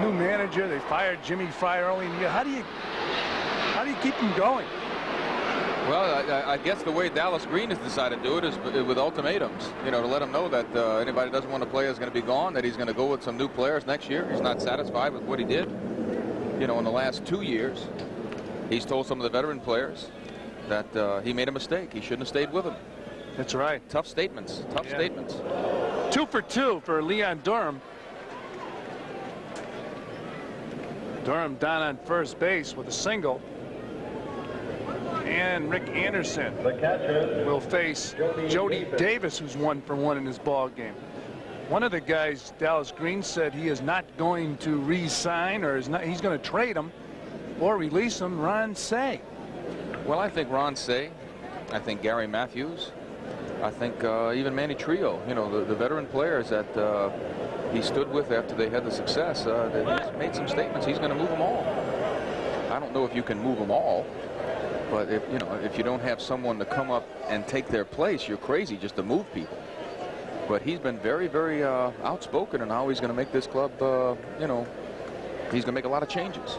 New manager, they fired Jimmy Frye early in the year. How do you keep them going? Well, I guess the way Dallas Green has decided to do it is with ultimatums, to let them know that anybody who doesn't want to play is going to be gone, that he's going to go with some new players next year. He's not satisfied with what he did. In the last 2 years, he's told some of the veteran players that he made a mistake. He shouldn't have stayed with him. That's right. Tough statements. Tough statements. 2 for 2 for Leon Durham. Durham down on first base with a single. And Rick Anderson will face Jody Davis, who's 1 for 1 in this ball game. One of the guys, Dallas Green, said he is not going to re-sign, or he's going to trade him or release him. Ron Cey. Well, I think Ron Cey. I think Gary Matthews. I think even Manny Trio. The veteran players that he stood with after they had the success. He's made some statements. He's going to move them all. I don't know if you can move them all, but if you don't have someone to come up and take their place, you're crazy just to move people. But he's been very, very outspoken in how he's going to make this club, he's going to make a lot of changes.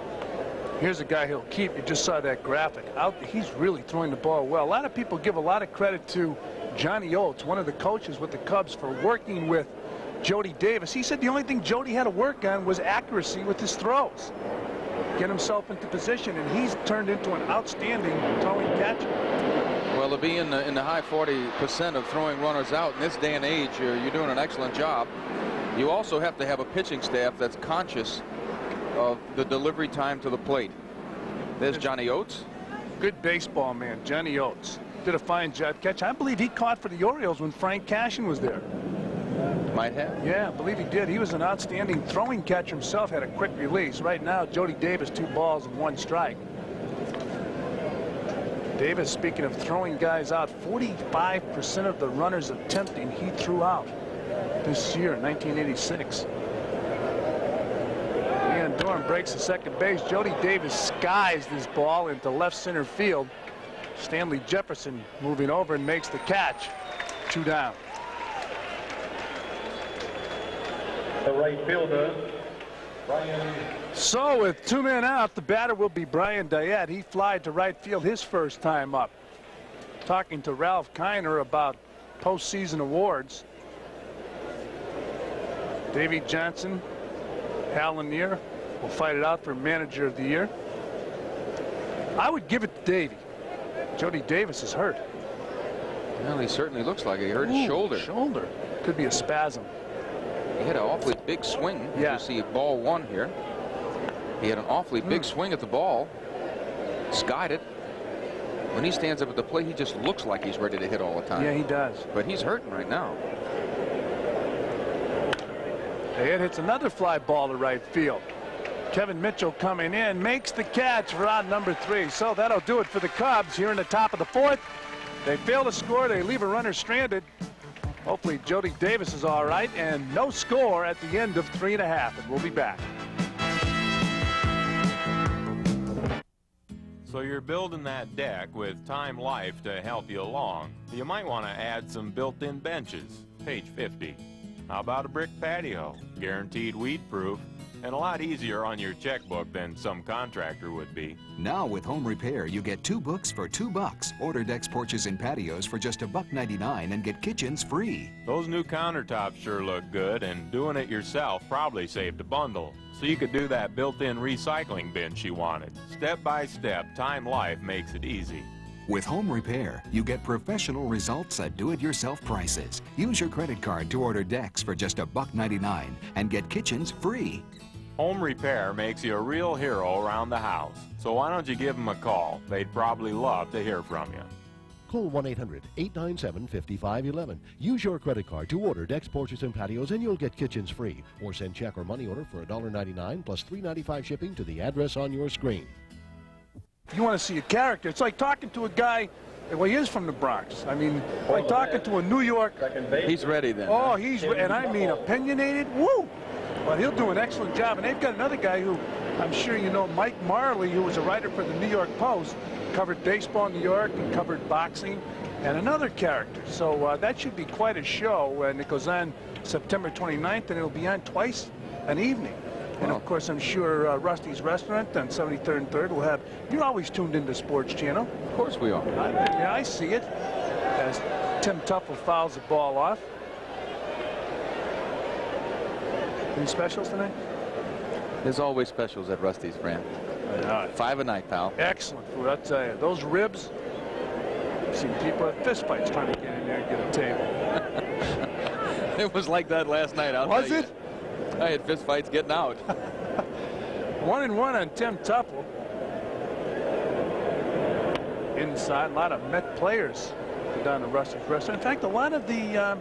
Here's a guy he'll keep. You just saw that graphic. He's really throwing the ball well. A lot of people give a lot of credit to Johnny Oates, one of the coaches with the Cubs, for working with Jody Davis. He said the only thing Jody had to work on was accuracy with his throws. Get himself into position, and he's turned into an outstanding throwing catcher. Well, to be in the high 40% of throwing runners out in this day and age, you're doing an excellent job. You also have to have a pitching staff that's conscious of the delivery time to the plate. There's Johnny Oates. Good baseball man, Johnny Oates. Did a fine job catch. I believe he caught for the Orioles when Frank Cashin was there. Might have. Yeah, I believe he did. He was an outstanding throwing catcher himself, had a quick release. Right now, Jody Davis, 2 balls and 1 strike. Davis, speaking of throwing guys out, 45% of the runners attempting he threw out this year, 1986. Ian Dorn breaks the second base. Jody Davis skies this ball into left center field. Stanley Jefferson moving over and makes the catch. 2 down. The right fielder, Brian. So with 2 men out, the batter will be Brian Dyett. He flied to right field his first time up. Talking to Ralph Kiner about postseason awards. Davey Johnson, Hal Lanier will fight it out for Manager of the Year. I would give it to Davey. Jody Davis is hurt. Well, he certainly looks like it. He hurt his shoulder. Shoulder. Could be a spasm. He had an awfully big swing. Yeah. You see ball 1 here. He had an awfully big swing at the ball. Skied it. When he stands up at the plate, he just looks like he's ready to hit all the time. Yeah, he does. But he's hurting right now. It hits another fly ball to right field. Kevin Mitchell coming in, makes the catch for out number 3. So that'll do it for the Cubs here in the top of the 4th. They fail to score. They leave a runner stranded. Hopefully Jody Davis is all right, and no score at the end of 3.5, and we'll be back. So you're building that deck with Time Life to help you along. You might want to add some built-in benches, page 50. How about a brick patio, guaranteed weed-proof, and a lot easier on your checkbook than some contractor would be. Now with Home Repair, you get 2 books for $2. Order decks, porches, and patios for just $1.99 and get kitchens free. Those new countertops sure look good, and doing it yourself probably saved a bundle. So you could do that built-in recycling bin she wanted. Step by step, Time Life makes it easy. With Home Repair, you get professional results at do-it-yourself prices. Use your credit card to order decks for just $1.99 and get kitchens free. Home Repair makes you a real hero around the house. So why don't you give them a call? They'd probably love to hear from you. Call 1-800-897-5511. Use your credit card to order decks, porches, and patios, and you'll get kitchens free. Or send check or money order for $1.99 plus $3.95 shipping to the address on your screen. You want to see a character. It's like talking to a guy. Well, he is from the Bronx. I mean, like talking to a New York. He's ready then. Oh, and I mean opinionated. Woo! But he'll do an excellent job. And they've got another guy who, I'm sure you know, Mike Marley, who was a writer for the New York Post, covered baseball in New York and covered boxing, and another character. So that should be quite a show. And it goes on September 29th, and it'll be on twice an evening. And of course, I'm sure Rusty's Restaurant on 73rd and 3rd will have. You're always tuned into Sports Channel. Of course we are. Yeah, I see it. As Tim Tuffle fouls the ball off. Any specials tonight? There's always specials at Rusty's, Fran. 5 a night, pal. Excellent food, I'll tell you. Those ribs. I've seen people at fistfights trying to get in there and get a table. It was like that last night. Was it? I had fistfights getting out. 1-1 on Tim Tuffle. Inside, a lot of Met players down to Rusty's Restaurant. In fact, a lot of the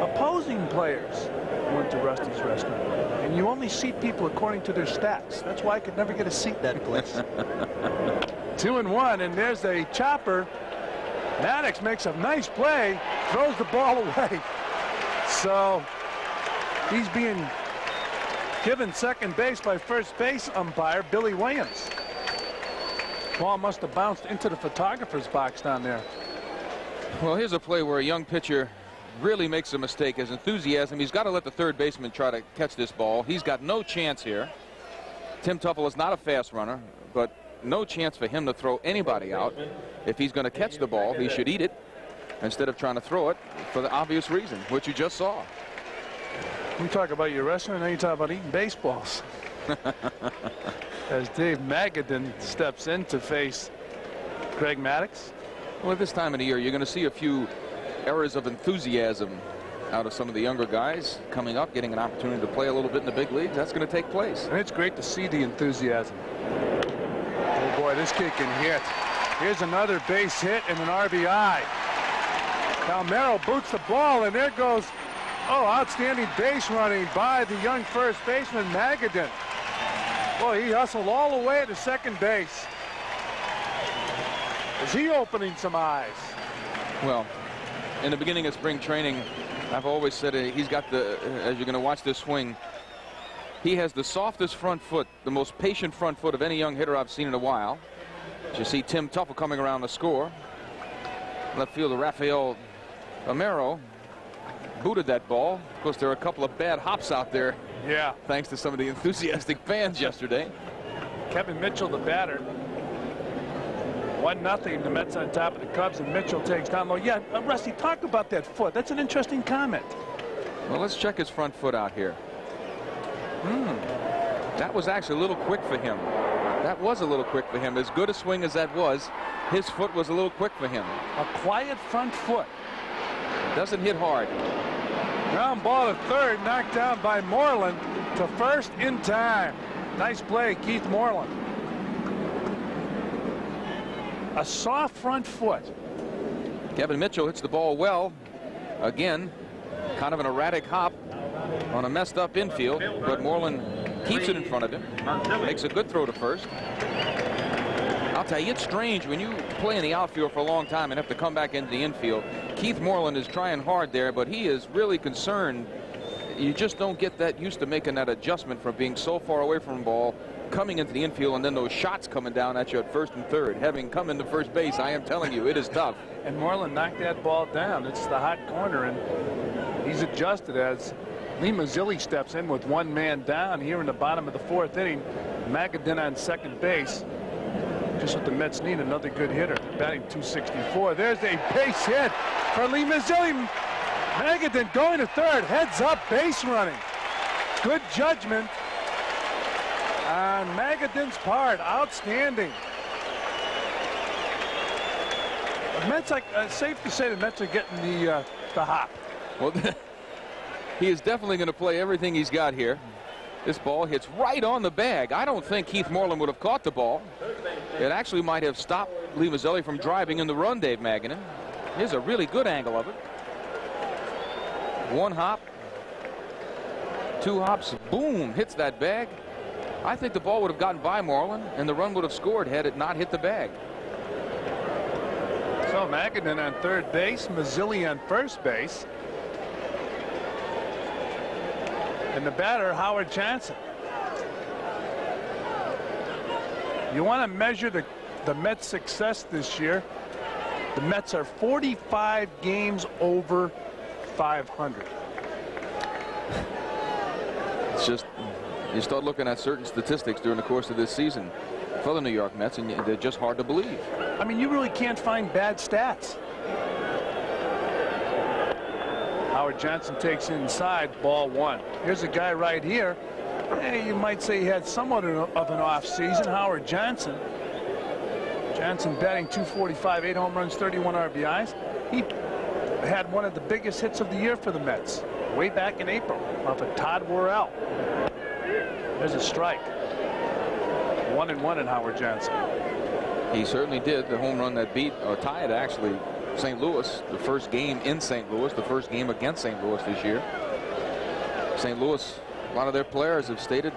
opposing players went to Rusty's Restaurant. And you only seat people according to their stats. That's why I could never get a seat that place. 2-1, and there's a chopper. Maddox makes a nice play, throws the ball away. So he's being given second base by first base umpire Billy Williams. Ball must have bounced into the photographer's box down there. Well, here's a play where a young pitcher really makes a mistake. His enthusiasm, he's got to let the third baseman try to catch this ball. He's got no chance here. Tim Tuffle is not a fast runner, but no chance for him to throw anybody out. If he's going to catch the ball, he should eat it. instead of trying to throw it for the obvious reason, which you just saw. We talk about your wrestling, now you talk about eating baseballs. As Dave Magadan steps in to face Greg Maddux. Well, at this time of the year, you're going to see a few errors of enthusiasm out of some of the younger guys coming up, getting an opportunity to play a little bit in the big leagues. That's going to take place. And it's great to see the enthusiasm. Oh boy, this kid can hit. Here's another base hit and an RBI. Now Merrill boots the ball, and there goes, outstanding base running by the young first baseman, Magadan. Boy, he hustled all the way to second base. Is he opening some eyes? Well, in the beginning of spring training, I've always said he's got as you're going to watch this swing, he has the softest front foot, the most patient front foot of any young hitter I've seen in a while. As you see Tim Tuffle coming around the score. Left fielder Rafael Amaro booted that ball. Of course, there are a couple of bad hops out there. Yeah. Thanks to some of the enthusiastic fans yesterday. Kevin Mitchell, the batter. 1-0, the Mets on top of the Cubs, and Mitchell takes down low. Yeah, Rusty, talk about that foot. That's an interesting comment. Well, let's check his front foot out here. That was actually a little quick for him. That was a little quick for him. As good a swing as that was, his foot was a little quick for him. A quiet front foot. Doesn't hit hard. Ground ball to third, knocked down by Moreland to first in time. Nice play, Keith Moreland. A soft front foot. Kevin Mitchell hits the ball well. Again, kind of an erratic hop on a messed up infield, but Moreland keeps it in front of him. Makes a good throw to first. I'll tell you, it's strange when you play in the outfield for a long time and have to come back into the infield. Keith Moreland is trying hard there, but he is really concerned. You just don't get that used to making that adjustment from being so far away from the ball, coming into the infield, and then those shots coming down at you at first and third. Having come into first base, I am telling you, it is tough. And Moreland knocked that ball down. It's the hot corner, and he's adjusted as Lee Mazzilli steps in with one man down here in the bottom of the fourth inning. Magadan on second base. Just what the Mets need, another good hitter. Batting .264. There's a base hit for Lee Mazzilli. Magadan going to third, heads up, base running. Good judgment on Magadan's part. Outstanding. The Mets, safe to say the Mets are getting the hop. Well, he is definitely going to play everything he's got here. This ball hits right on the bag. I don't think Keith Moreland would have caught the ball. It actually might have stopped Lee Mazzilli from driving in the run, Dave Magadan. Here's a really good angle of it. One hop, two hops, boom, hits that bag. I think the ball would have gotten by Moreland, and the run would have scored had it not hit the bag. So Magadan on third base, Mazzilli on first base. And the batter, Howard Johnson. You want to measure the Mets' success this year. The Mets are 45 games over 500. It's just, you start looking at certain statistics during the course of this season for the New York Mets, and they're just hard to believe. I mean, you really can't find bad stats. Howard Johnson takes inside, ball one. Here's a guy right here. Hey, you might say he had somewhat of an off season. Howard Johnson. Johnson batting .245, 8 home runs, 31 RBIs. He had one of the biggest hits of the year for the Mets way back in April off of Todd Worrell. There's a strike. 1-1 in Howard Johnson. He certainly did. The home run that beat or tied actually St. Louis, the first game in St. Louis, the first game against St. Louis this year. St. Louis, a lot of their players have stated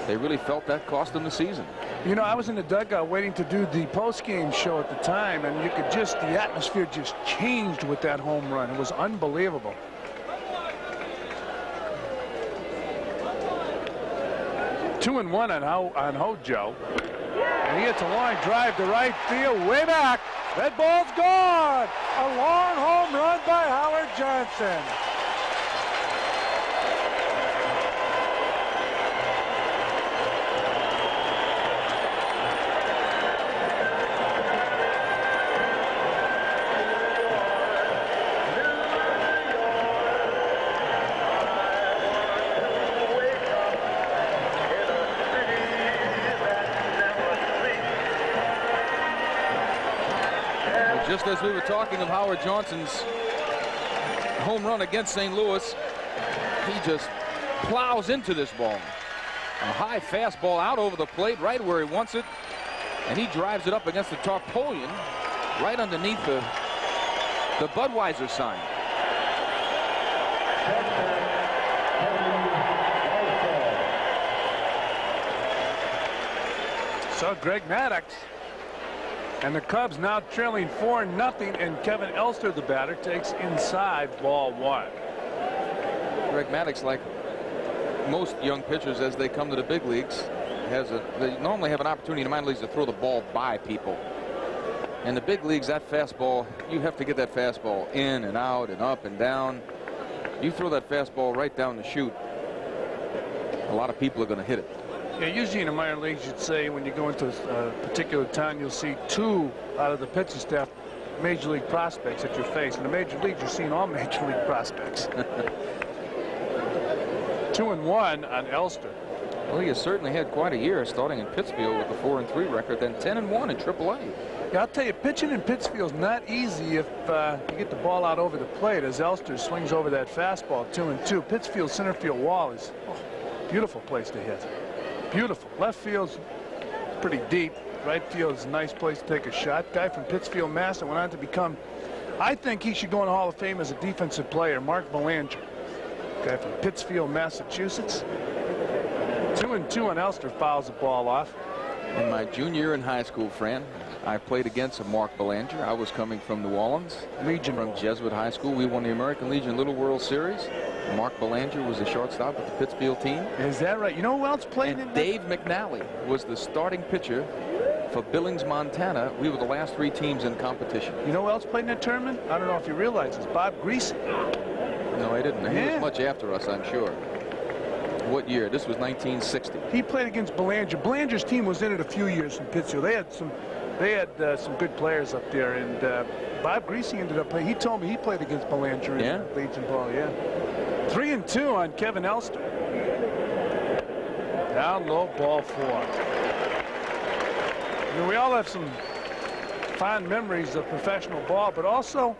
they really felt that cost them the season. You know, I was in the dugout waiting to do the post-game show at the time, and you could just, the atmosphere just changed with that home run. It was unbelievable. Two and one on Hojo. And he hits a long drive to right field, way back. That ball's gone. A long home run by Howard Johnson. Just as we were talking of Howard Johnson's home run against St. Louis, he just plows into this ball. A high fastball out over the plate, right where he wants it, and he drives it up against the tarpaulin, right underneath the Budweiser sign. So Greg Maddux and the Cubs now trailing 4-0, and Kevin Elster, the batter, takes inside ball 1. Greg Maddux, like most young pitchers as they come to the big leagues, they normally have an opportunity in the minor leagues to throw the ball by people. In the big leagues, that fastball, you have to get that fastball in and out and up and down. You throw that fastball right down the chute, a lot of people are going to hit it. Yeah, usually in the minor leagues, you'd say when you go into a particular town, you'll see 2 out of the pitching staff major league prospects at your face. In the major leagues, you're seeing all major league prospects. 2-1 on Elster. Well, he has certainly had quite a year, starting in Pittsfield with a 4-3 record, then 10-1 in AAA. Yeah, I'll tell you, pitching in Pittsfield's not easy if you get the ball out over the plate, as Elster swings over that fastball 2-2. Pittsfield's center field wall is a beautiful place to hit. Beautiful. Left field's pretty deep. Right field's a nice place to take a shot. Guy from Pittsfield, Mass. that went on to become, I think he should go in the Hall of Fame as a defensive player, Mark Belanger. Guy from Pittsfield, Massachusetts. 2-2 on Elster, fouls the ball off. In my junior year in high school, Fran, I played against Mark Belanger. I was coming from New Orleans. Legion. From Jesuit High School. We won the American Legion Little World Series. Mark Belanger was the shortstop of the Pittsfield team. Is that right? You know who else played in Dave McNally was the starting pitcher for Billings, Montana. We were the last 3 teams in competition. You know who else played in that tournament? I don't know if you realize this. Bob Greasy. No, I didn't. He was much after us, I'm sure. What year? This was 1960. He played against Belanger. Belanger's team was in it a few years in Pittsfield. They had some good players up there, and Bob Greasy ended up playing. He told me he played against Belanger in Legion ball. 3-2 on Kevin Elster. Down low, ball 4. You know, we all have some fond memories of professional ball, but also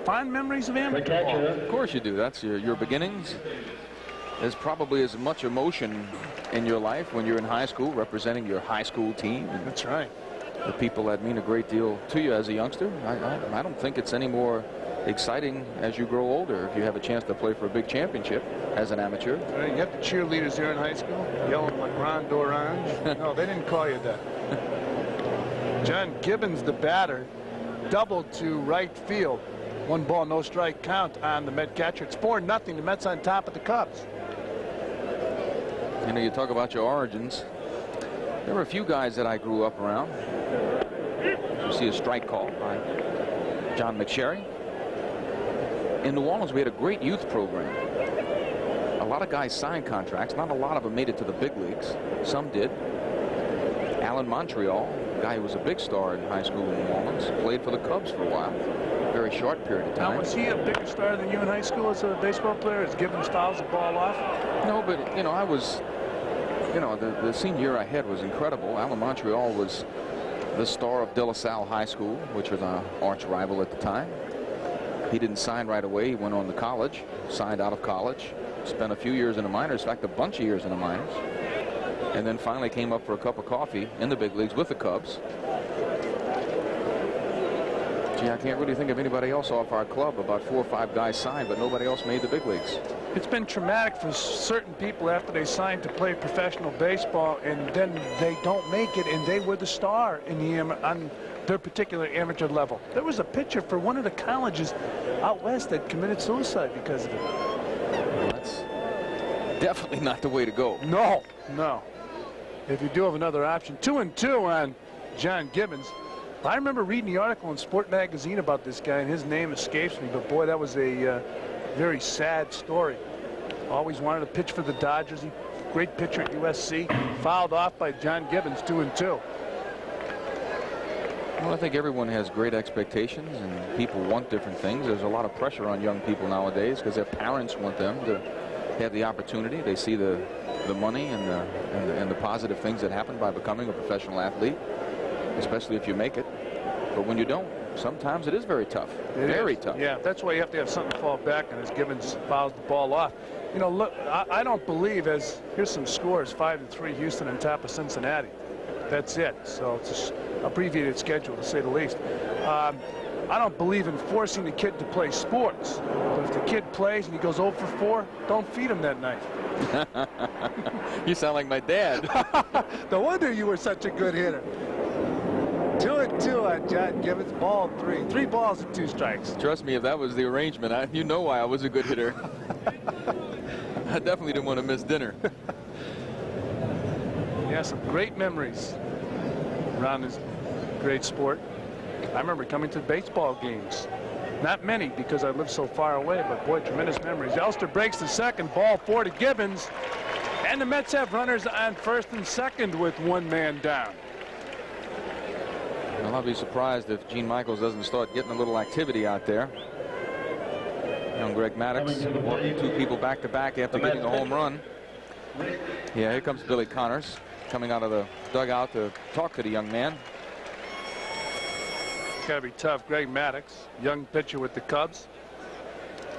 fond memories of amateur ball. Of course you do. That's your beginnings. There's probably as much emotion in your life when you're in high school representing your high school team. And that's right. The people that mean a great deal to you as a youngster. I don't think it's any more exciting as you grow older if you have a chance to play for a big championship as an amateur. You have the cheerleaders here in high school yelling like Ron Dorange. No, they didn't call you that. John Gibbons, the batter, doubled to right field. 1 ball, no strike count on the Met catcher. It's 4-0. The Mets on top of the Cubs. You know, you talk about your origins. There were a few guys that I grew up around. You see a strike call by John McSherry. In New Orleans, we had a great youth program. A lot of guys signed contracts. Not a lot of them made it to the big leagues. Some did. Alan Montreal, a guy who was a big star in high school in New Orleans, played for the Cubs for a while. Very short period of time. Now, was he a bigger star than you in high school as a baseball player? As Gibbons fouls the ball off? No, but, you know, I was, you know, the senior year I had was incredible. Alan Montreal was the star of De La Salle High School, which was our arch rival at the time. He didn't sign right away. He went on to college, signed out of college, spent a few years in the minors, in fact, a bunch of years in the minors, and then finally came up for a cup of coffee in the big leagues with the Cubs. Gee, I can't really think of anybody else off our club. About 4 or 5 guys signed, but nobody else made the big leagues. It's been traumatic for certain people after they signed to play professional baseball, and then they don't make it, and they were the star in the on their particular amateur level. There was a pitcher for one of the colleges out west that committed suicide because of it. Well, that's definitely not the way to go. No, no. If you do have another option. 2-2 on John Gibbons. I remember reading the article in Sport Magazine about this guy, and his name escapes me, but boy, that was a very sad story. Always wanted to pitch for the Dodgers. Great pitcher at USC. Fouled off by John Gibbons, 2-2. Well, I think everyone has great expectations, and people want different things. There's a lot of pressure on young people nowadays because their parents want them to have the opportunity. They see the money and the positive things that happen by becoming a professional athlete, especially if you make it. But when you don't, sometimes it is very tough. Very tough. Yeah, that's why you have to have something to fall back on as Gibbons fouls the ball off. You know, look, I don't believe here's some scores, 5-3 Houston on top of Cincinnati. That's it. So it's an abbreviated schedule, to say the least. I don't believe in forcing the kid to play sports. But if the kid plays and he goes 0 for 4, don't feed him that night. You sound like my dad. No wonder you were such a good hitter. 2-2 on John Gibbons, ball 3. 3 balls and 2 strikes. Trust me, if that was the arrangement, you know why I was a good hitter. I definitely didn't want to miss dinner. Yeah, some great memories around this great sport. I remember coming to baseball games. Not many because I lived so far away, but boy, tremendous memories. Elster breaks the second, ball 4 to Gibbons. And the Mets have runners on first and second with 1 man down. Well, I'll be surprised if Gene Michaels doesn't start getting a little activity out there. Young Greg Maddux walking 2 people back to back after getting a home run. Yeah, here comes Billy Connors coming out of the dugout to talk to the young man. It's got to be tough. Greg Maddux, young pitcher with the Cubs.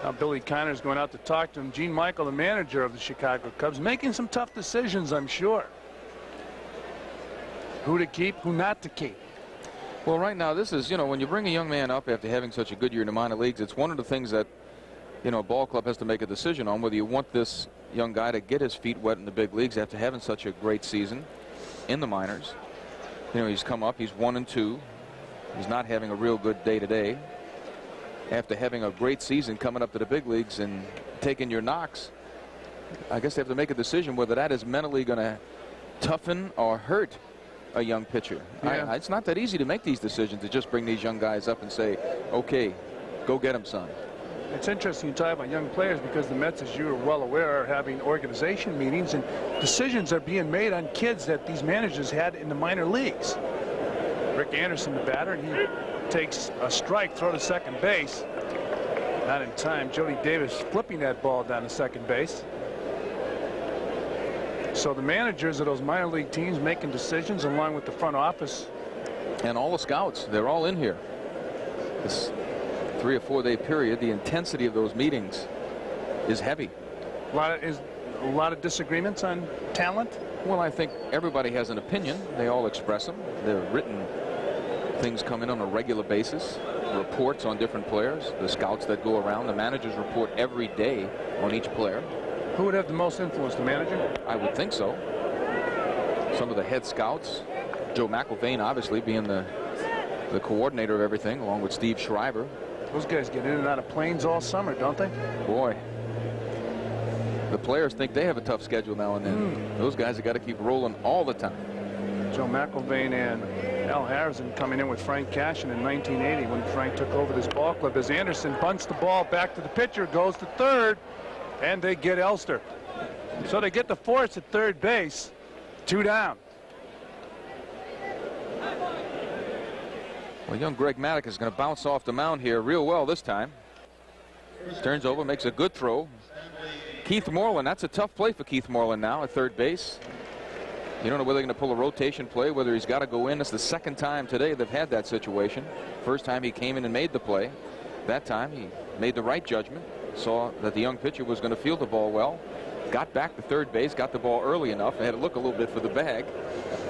Now Billy Connors going out to talk to him. Gene Michael, the manager of the Chicago Cubs, making some tough decisions, I'm sure. Who to keep, who not to keep. Well, right now, this is, when you bring a young man up after having such a good year in the minor leagues, it's one of the things that, a ball club has to make a decision on, whether you want this young guy to get his feet wet in the big leagues after having such a great season in the minors. He's come up, he's 1-2. He's not having a real good day today. After having a great season coming up to the big leagues and taking your knocks, I guess they have to make a decision whether that is mentally going to toughen or hurt a young pitcher. Yeah. It's not that easy to make these decisions, to just bring these young guys up and say, okay, go get him, son. It's interesting you talk about young players because the Mets, as you are well aware, are having organization meetings and decisions are being made on kids that these managers had in the minor leagues. Rick Anderson, the batter, and he takes a strike, throw to second base. Not in time. Jody Davis flipping that ball down to second base. So the managers of those minor league teams making decisions along with the front office. And all the scouts, they're all in here. This 3 or 4 day period, the intensity of those meetings is heavy. A lot of disagreements on talent? Well, I think everybody has an opinion. They all express them. They're written things come in on a regular basis, reports on different players, the scouts that go around, the managers report every day on each player. Who would have the most influence, the manager? I would think so. Some of the head scouts, Joe McIlvaine obviously being the coordinator of everything, along with Steve Schreiber. Those guys get in and out of planes all summer, don't they? Boy, the players think they have a tough schedule now and then. Those guys have got to keep rolling all the time. Joe McIlvaine and Al Harrison coming in with Frank Cashin in 1980 when Frank took over this ball club, as Anderson bunts the ball back to the pitcher, goes to third, and they get Elster. So they get the force at third base, 2 down. Well, young Greg Maddux is going to bounce off the mound here real well this time. Turns over, makes a good throw. Keith Moreland, that's a tough play for Keith Moreland now at third base. You don't know whether they're going to pull a rotation play, whether he's got to go in. It's the second time today they've had that situation. First time he came in and made the play. That time he made the right judgment, saw that the young pitcher was going to field the ball well, got back to third base, got the ball early enough, and had to look a little bit for the bag.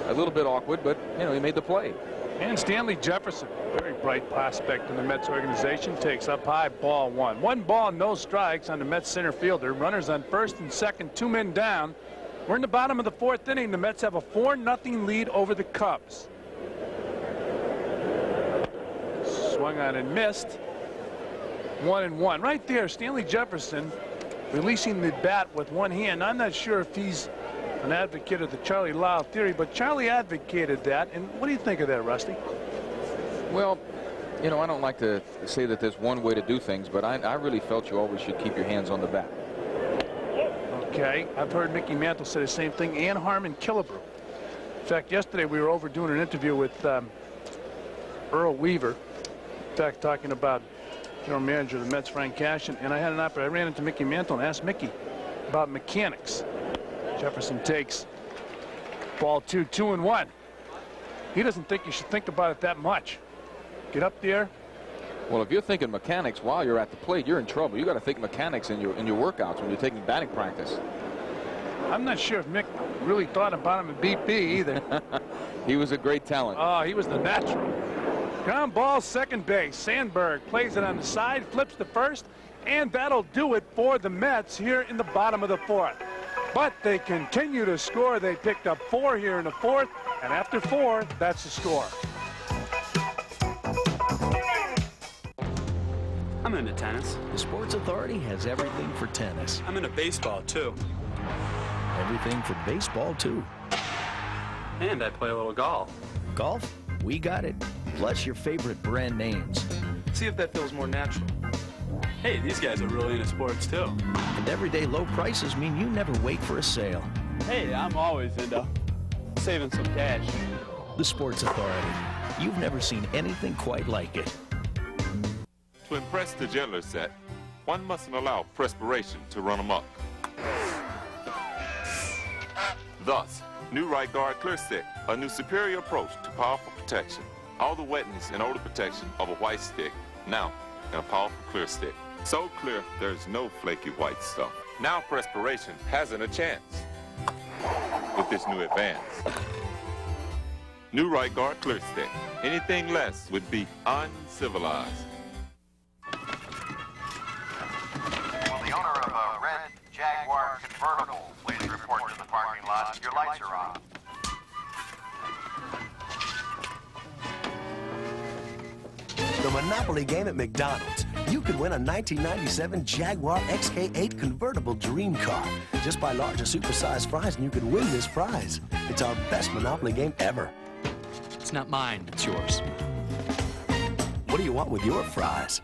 A little bit awkward, but, he made the play. And Stanley Jefferson, very bright prospect in the Mets organization, takes up high, ball 1. 1 ball, no strikes on the Mets center fielder. Runners on first and second, 2 men down. We're in the bottom of the 4th inning. The Mets have a 4-0 lead over the Cubs. Swung on and missed. 1-1. Right there, Stanley Jefferson releasing the bat with one hand. I'm not sure if he's an advocate of the Charlie Lau theory, but Charlie advocated that. And what do you think of that, Rusty? Well, I don't like to say that there's one way to do things, but I really felt you always should keep your hands on the bat. Okay, I've heard Mickey Mantle say the same thing, and Harmon Killebrew. In fact, yesterday we were over doing an interview with Earl Weaver. In fact, talking about general manager of the Mets, Frank Cashin, and I ran into Mickey Mantle and asked Mickey about mechanics. Jefferson takes ball 2, 2-1. He doesn't think you should think about it that much. get up there. Well, if you're thinking mechanics while you're at the plate, you're in trouble. You got to think mechanics in your workouts when you're taking batting practice. I'm not sure if Mick really thought about him at BP either. He was a great talent. Oh, he was the natural. Ground ball, second base. Sandberg plays it on the side, flips to first, and that'll do it for the Mets here in the bottom of the fourth. But they continue to score. They picked up 4 here in the fourth, and after 4, that's the score. I'm into tennis. The Sports Authority has everything for tennis. I'm into baseball, too. Everything for baseball, too. And I play a little golf. Golf? We got it. Plus your favorite brand names. See if that feels more natural. Hey, these guys are really into sports, too. And everyday low prices mean you never wait for a sale. Hey, I'm always into saving some cash. The Sports Authority. You've never seen anything quite like it. To impress the gentler set, one mustn't allow perspiration to run amok. Thus, new Right Guard Clear Stick, a new superior approach to powerful protection. All the wetness and odor protection of a white stick, now in a powerful clear stick. So clear, there's no flaky white stuff. Now perspiration hasn't a chance with this new advance. New Right Guard Clear Stick. Anything less would be uncivilized. Will the owner of a red Jaguar convertible please report to the parking lot? Your lights are on. The Monopoly game at McDonald's. You could win a 1997 Jaguar XK8 convertible dream car. Just buy large or supersized fries and you could win this prize. It's our best Monopoly game ever. It's not mine, it's yours. What do you want with your fries?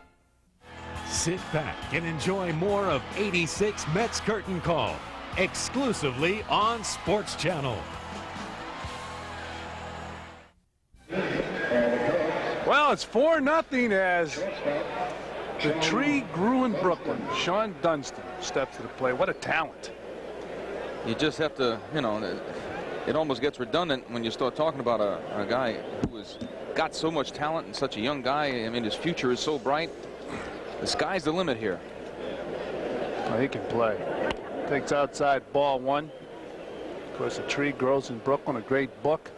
Sit back and enjoy more of 86 Mets Curtain Call, exclusively on Sports Channel. Well, it's 4-0 as the tree grew in Brooklyn. Sean Dunston steps to the plate. What a talent. You just have to, you know, it almost gets redundant when you start talking about a guy who has got so much talent and such a young guy. I mean, his future is so bright. The sky's the limit here. Oh, he can play. Takes outside, ball 1. Of course, A Tree Grows in Brooklyn, a great book.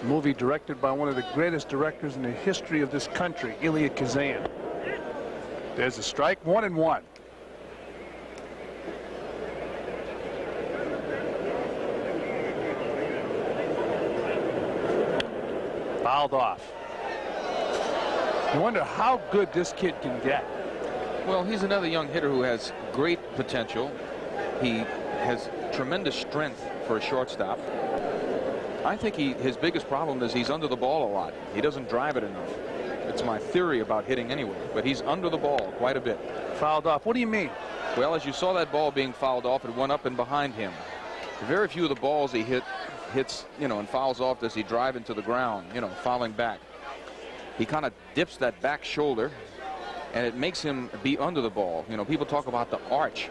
Movie directed by one of the greatest directors in the history of this country, Elia Kazan. There's a strike, 1-1. Fouled off. You wonder how good this kid can get. Well, he's another young hitter who has great potential. He has tremendous strength for a shortstop. I think his biggest problem is he's under the ball a lot. He doesn't drive it enough. It's my theory about hitting anyway, but he's under the ball quite a bit. Fouled off. What do you mean? Well, as you saw that ball being fouled off, it went up and behind him. Very few of the balls he hits, you know, and fouls off does he drive into the ground, you know, fouling back. He kind of dips that back shoulder, and it makes him be under the ball. You know, people talk about the arch,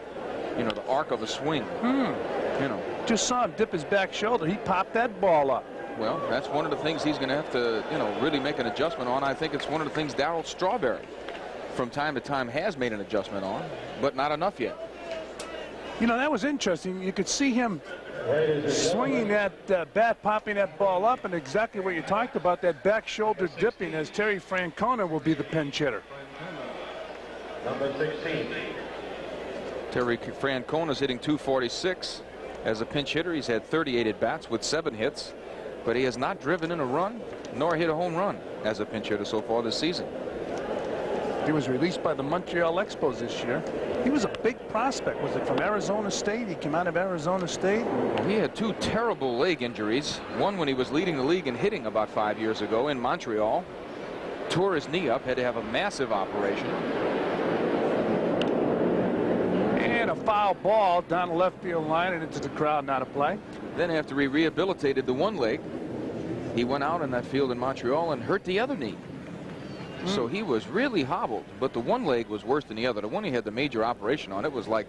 you know, the arc of a swing. You know. Just saw him dip his back shoulder. He popped that ball up. Well, that's one of the things he's going to have to, you know, really make an adjustment on. I think it's one of the things Darryl Strawberry from time to time has made an adjustment on, but not enough yet. You know, that was interesting. You could see him swinging that bat, popping that ball up, and exactly what you talked about, that back shoulder dipping, as Terry Francona will be the pinch hitter. Number 16. Terry Francona's hitting .246 as a pinch hitter. He's had 38 at-bats with 7 hits, but he has not driven in a run nor hit a home run as a pinch hitter so far this season. He was released by the Montreal Expos this year. He was a big prospect. Was it from Arizona State? He came out of Arizona State. Well, he had 2 terrible leg injuries. One when he was leading the league in hitting about 5 years ago in Montreal. Tore his knee up, had to have a massive operation. And a foul ball down the left field line and into the crowd, not a play. Then after he rehabilitated the one leg, he went out in that field in Montreal and hurt the other knee. So he was really hobbled, but the one leg was worse than the other. The one he had the major operation on, it was like,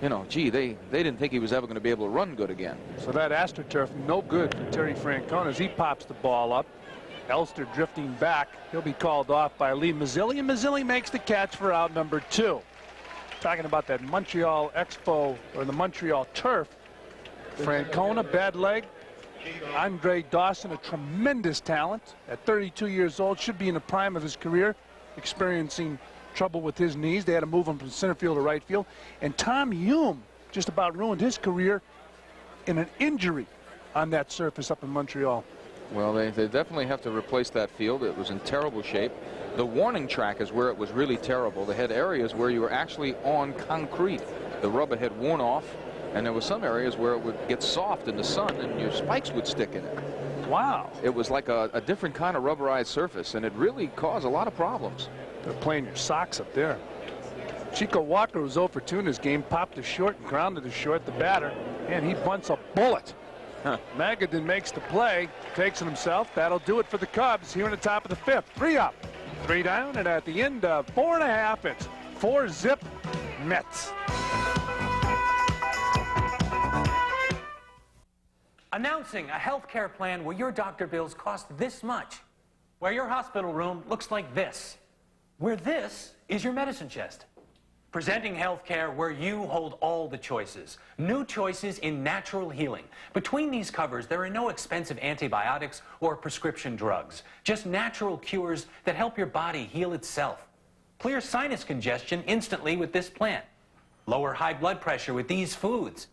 you know, gee, they didn't think he was ever going to be able to run good again. So that AstroTurf, no good for Terry Francona as he pops the ball up. Elster drifting back. He'll be called off by Lee Mazzilli, and Mazzilli makes the catch for out number 2. Talking about that Montreal Expo, or the Montreal turf. Francona, bad leg. Andre Dawson, a tremendous talent. At 32 years old, should be in the prime of his career, experiencing trouble with his knees. They had to move him from center field to right field. And Tom Hume just about ruined his career in an injury on that surface up in Montreal. Well, they definitely have to replace that field. It was in terrible shape. The warning track is where it was really terrible. They had areas where you were actually on concrete. The rubber had worn off, and there were some areas where it would get soft in the sun and your spikes would stick in it. Wow. It was like a different kind of rubberized surface, and it really caused a lot of problems. They're playing your socks up there. Chico Walker was 0 for 2 in this game, popped a short and grounded a short, the batter, and he bunts a bullet. Magadan makes the play, takes it himself. That'll do it for the Cubs here in the top of the 5th. 3 up, 3 down, and at the end of 4.5, it's 4-zip Mets. Announcing a health care plan where your doctor bills cost this much, where your hospital room looks like this, where this is your medicine chest. Presenting health care where you hold all the choices. New choices in natural healing. Between these covers, there are no expensive antibiotics or prescription drugs. Just natural cures that help your body heal itself. Clear sinus congestion instantly with this plan. Lower high blood pressure with these foods.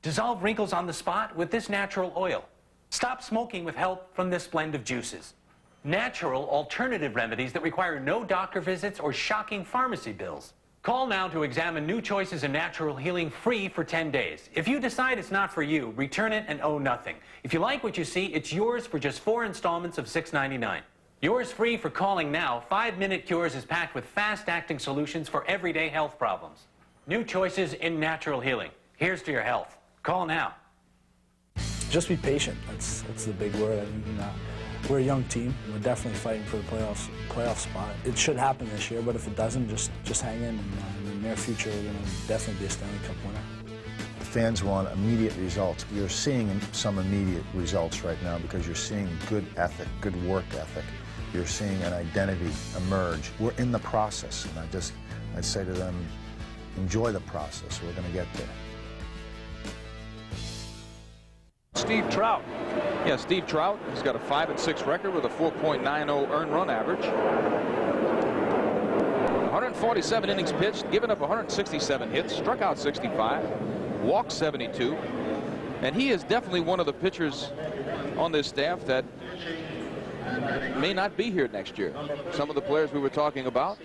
Dissolve wrinkles on the spot with this natural oil. Stop smoking with help from this blend of juices. Natural alternative remedies that require no doctor visits or shocking pharmacy bills. Call now to examine new choices in natural healing free for 10 days. If you decide it's not for you, return it and owe nothing. If you like what you see, it's yours for just 4 installments of $6.99. Yours free for calling now. 5-Minute Cures is packed with fast-acting solutions for everyday health problems. New choices in natural healing. Here's to your health. Call now. Just be patient. That's the big word. I mean, we're a young team. We're definitely fighting for the playoff spot. It should happen this year, but if it doesn't, just hang in. And in the near future, we're going to definitely be a Stanley Cup winner. The fans want immediate results. You're seeing some immediate results right now because you're seeing good ethic, good work ethic. You're seeing an identity emerge. We're in the process, and I say to them, enjoy the process. We're going to get there. Steve Trout. Yeah, Steve Trout, he's got a 5-6 record with a 4.90 earned run average. 147 innings pitched, given up 167 hits, struck out 65, walked 72, and he is definitely one of the pitchers on this staff that may not be here next year. Some of the players we were talking about,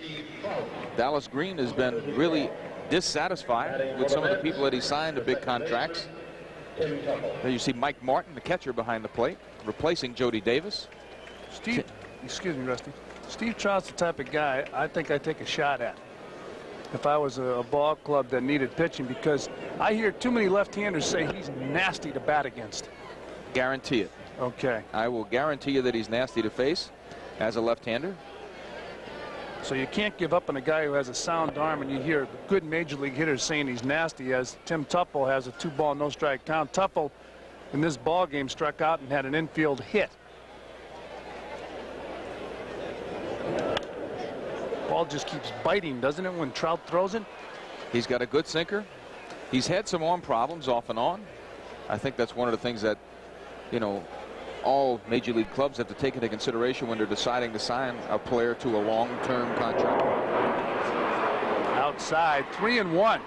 Dallas Green has been really dissatisfied with some of the people that he signed to big contracts. There you see Mike Martin, the catcher behind the plate, replacing Jody Davis. Excuse me, Rusty. Steve Trout's the type of guy I think I'd take a shot at if I was a ball club that needed pitching, because I hear too many left-handers say he's nasty to bat against. Guarantee it. Okay. I will guarantee you that he's nasty to face as a left-hander. So you can't give up on a guy who has a sound arm, and you hear good major league hitters saying he's nasty, as Tim Teufel has a 2-ball, no-strike count. Teufel in this ball game struck out and had an infield hit. Ball just keeps biting, doesn't it, when Trout throws it? He's got a good sinker. He's had some arm problems off and on. I think that's one of the things that, you know, all major league clubs have to take into consideration when they're deciding to sign a player to a long-term contract. Outside, 3-1.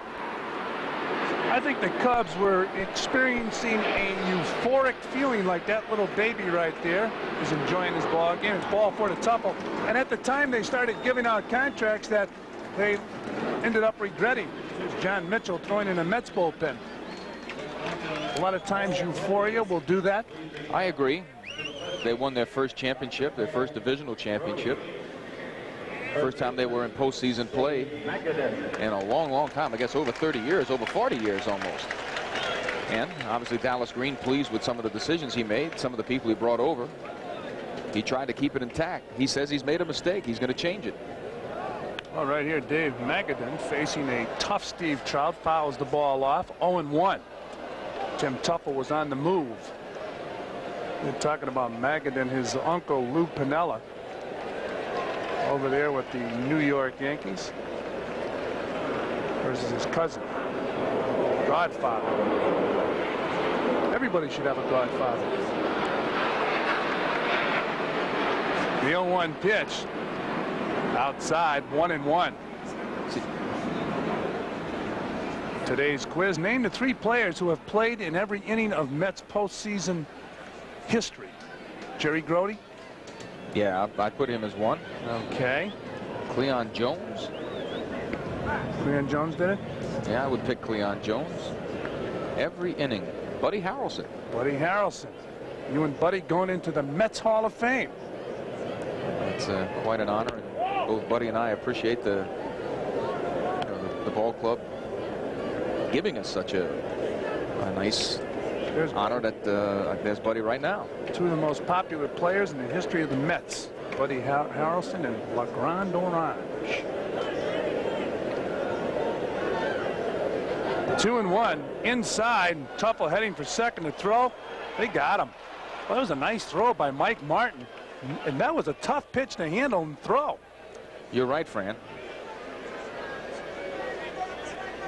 I think the Cubs were experiencing a euphoric feeling, like that little baby right there is enjoying this ball game. It's ball 4 to Teufel. And at the time they started giving out contracts that they ended up regretting. Here's John Mitchell throwing in a Mets bullpen. A lot of times euphoria will do that. I agree. They won their first championship, their first divisional championship. First time they were in postseason play in a long, long time. I guess over 30 years, over 40 years almost. And obviously Dallas Green pleased with some of the decisions he made, some of the people he brought over. He tried to keep it intact. He says he's made a mistake. He's going to change it. Well, right here, Dave Magadan facing a tough Steve Trout, fouls the ball off. 0-1. Tim Teufel was on the move. They're talking about Magadan, his uncle Lou Piniella, over there with the New York Yankees, versus his cousin, godfather. Everybody should have a godfather. The 0-1 pitch, outside, 1-1. Today's quiz: name the 3 players who have played in every inning of Mets postseason history. Jerry Grody? Yeah, I'd put him as one. Okay. Cleon Jones. Cleon Jones did it? Yeah, I would pick Cleon Jones. Every inning. Buddy Harrelson. Buddy Harrelson. You and Buddy going into the Mets Hall of Fame. It's quite an honor. And both Buddy and I appreciate the ball club giving us such a nice honor that there's Buddy right now. 2 of the most popular players in the history of the Mets, Buddy Harrelson and La Grande Orange. 2-1 inside. Tuffle heading for second to throw. They got him. Well, that was a nice throw by Mike Martin, and that was a tough pitch to handle and throw. You're right, Fran.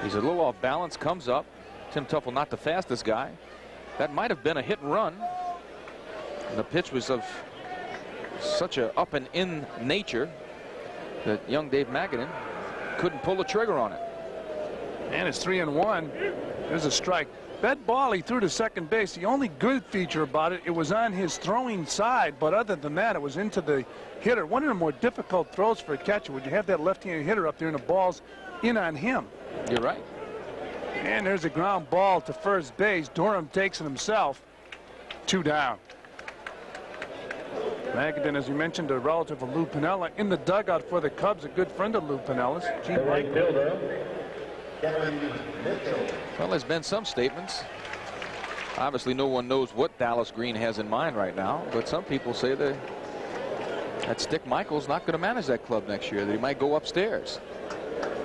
He's a little off balance, comes up. Tim Tuffle, not the fastest guy. That might have been a hit and run. And the pitch was of such a up and in nature that young Dave Magadan couldn't pull the trigger on it. And it's 3-1. There's a strike. That ball he threw to second base. The only good feature about it, it was on his throwing side, but other than that, it was into the hitter. One of the more difficult throws for a catcher when you have that left-handed hitter up there and the ball's in on him. You're right. And there's a ground ball to first base. Durham takes it himself. 2 down. Magadan, as you mentioned, a relative of Lou Piniella, in the dugout for the Cubs, a good friend of Lou Piniella's. Well, there's been some statements. Obviously, no one knows what Dallas Green has in mind right now, but some people say that Stick Michaels not going to manage that club next year, that he might go upstairs.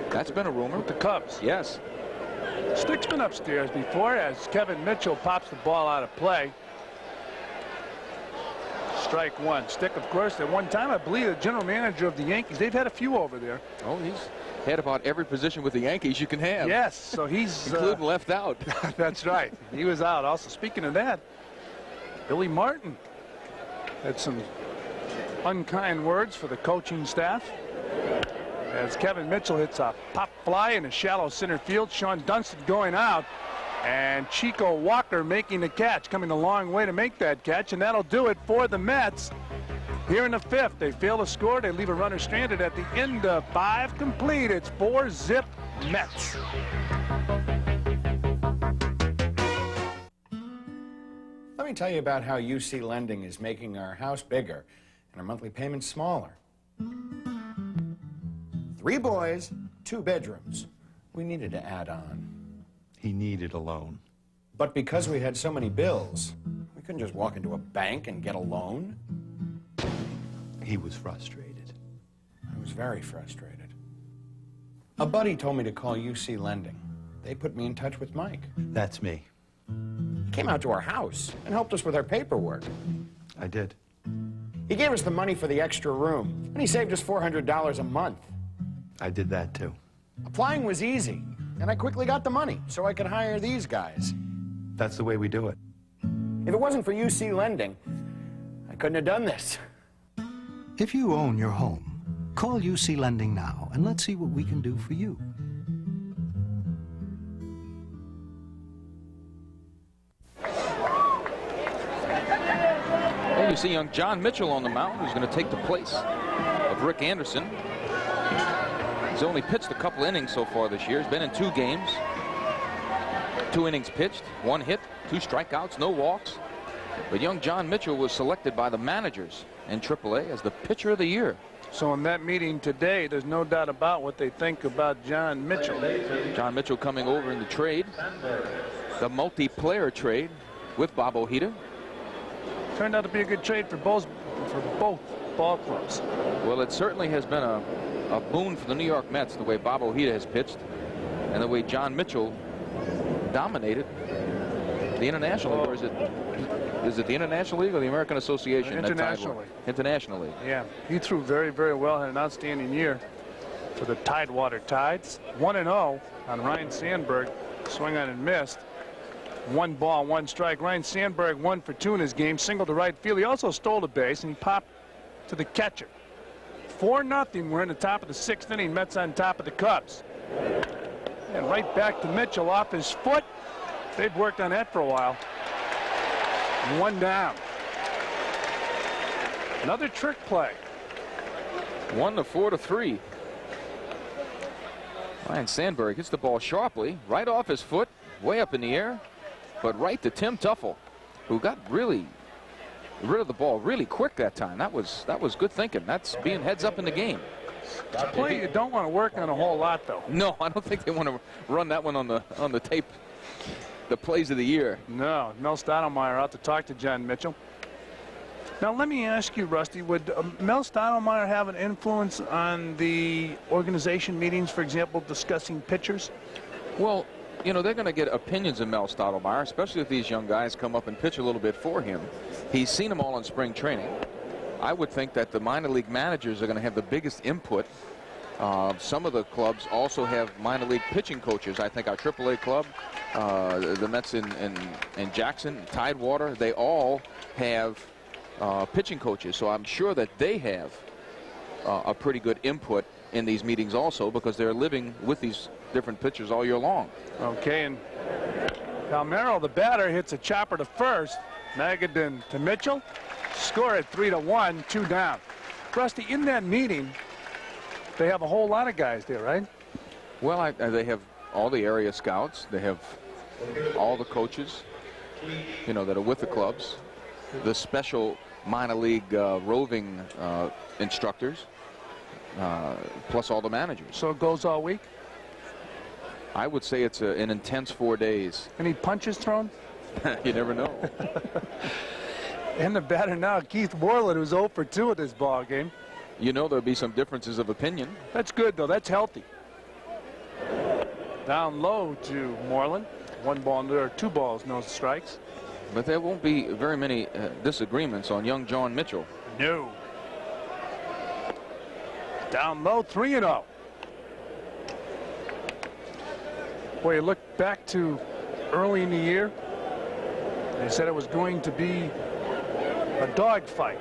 That's been a rumor. With the Cubs? Yes. Stick's been upstairs before as Kevin Mitchell pops the ball out of play. Strike 1. Stick, of course, at one time, I believe, the general manager of the Yankees. They've had a few over there. Oh, he's had about every position with the Yankees you can have. Yes, so he's including left out. That's right. He was out. Also, speaking of that, Billy Martin had some unkind words for the coaching staff as Kevin Mitchell hits a pop fly in a shallow center field. Sean Dunston going out, and Chico Walker making the catch, coming a long way to make that catch, and that'll do it for the Mets. Here in the 5th, they fail to score. They leave a runner stranded at the end of 5 complete. It's 4-zip Mets. Let me tell you about how UC Lending is making our house bigger and our monthly payments smaller. 3 boys, 2 bedrooms. We needed to add on. He needed a loan. But because we had so many bills, we couldn't just walk into a bank and get a loan. He was frustrated. I was very frustrated. A buddy told me to call UC Lending. They put me in touch with Mike. That's me. He came out to our house and helped us with our paperwork. I did. He gave us the money for the extra room, and he saved us $400 a month. I did that too. Applying was easy, and I quickly got the money so I could hire these guys. That's the way we do it. If it wasn't for UC Lending, I couldn't have done this. If you own your home, call UC Lending now, and let's see what we can do for you. And you see young John Mitchell on the mound, who's going to take the place of Rick Anderson. He's only pitched a couple innings so far this year. He's been in 2 games. 2 innings pitched, 1 hit, 2 strikeouts, no walks. But young John Mitchell was selected by the managers in AAA as the pitcher of the year. So in that meeting today, there's no doubt about what they think about John Mitchell. John Mitchell coming over in the trade, the multiplayer trade with Bob Ojeda. Turned out to be a good trade for both ball clubs. Well, it certainly has been a boon for the New York Mets, the way Bob Ojeda has pitched and the way John Mitchell dominated the international. Whereas is it the International League or the American Association? International League. International League. Yeah, he threw very, very well, had an outstanding year for the Tidewater Tides. 1-0 on Ryan Sandberg. Swung on and missed. 1 ball, 1 strike. Ryan Sandberg 1 for 2 in his game. Single to right field. He also stole a base, and he popped to the catcher. 4-0. We're in the top of the 6th inning. Mets on top of the Cubs. And right back to Mitchell off his foot. They've worked on that for a while. 1 down. Another trick play. 1-4-3. Ryan Sandberg hits the ball sharply, right off his foot, way up in the air, but right to Tim Tuffle, who got really rid of the ball really quick that time. That was good thinking. That's being heads up in the game. It's a play you don't want to work on a whole lot, though. No, I don't think they want to run that one on the tape. The plays of the year. No, Mel Stottlemyre out to talk to John Mitchell. Now let me ask you, Rusty, would Mel Stottlemyre have an influence on the organization meetings, for example, discussing pitchers? Well, you know, they're going to get opinions of Mel Stottlemyre, especially if these young guys come up and pitch a little bit for him. He's seen them all in spring training. I would think that the minor league managers are going to have the biggest input. Some of the clubs also have minor league pitching coaches. I think our AAA club, the Mets in Jackson, Tidewater, they all have pitching coaches. So I'm sure that they have a pretty good input in these meetings also, because they're living with these different pitchers all year long. Okay, and Palmeiro, the batter, hits a chopper to first. Magadan to Mitchell. Score at 3-1, 2 down. Rusty, in that meeting, they have a whole lot of guys there, right? Well, they have all the area scouts. They have all the coaches, you know, that are with the clubs. The special minor league roving instructors, plus all the managers. So it goes all week? I would say it's an intense 4 days. Any punches thrown? You never know. And the batter now, Keith Moreland, who's 0 for 2 at this ball game. You know, there'll be some differences of opinion. That's good, though. That's healthy. Down low to Moreland. 1 ball, or 2 balls, no strikes. But there won't be very many disagreements on young John Mitchell. No. Down low, 3-0. Boy, you look back to early in the year. They said it was going to be a dogfight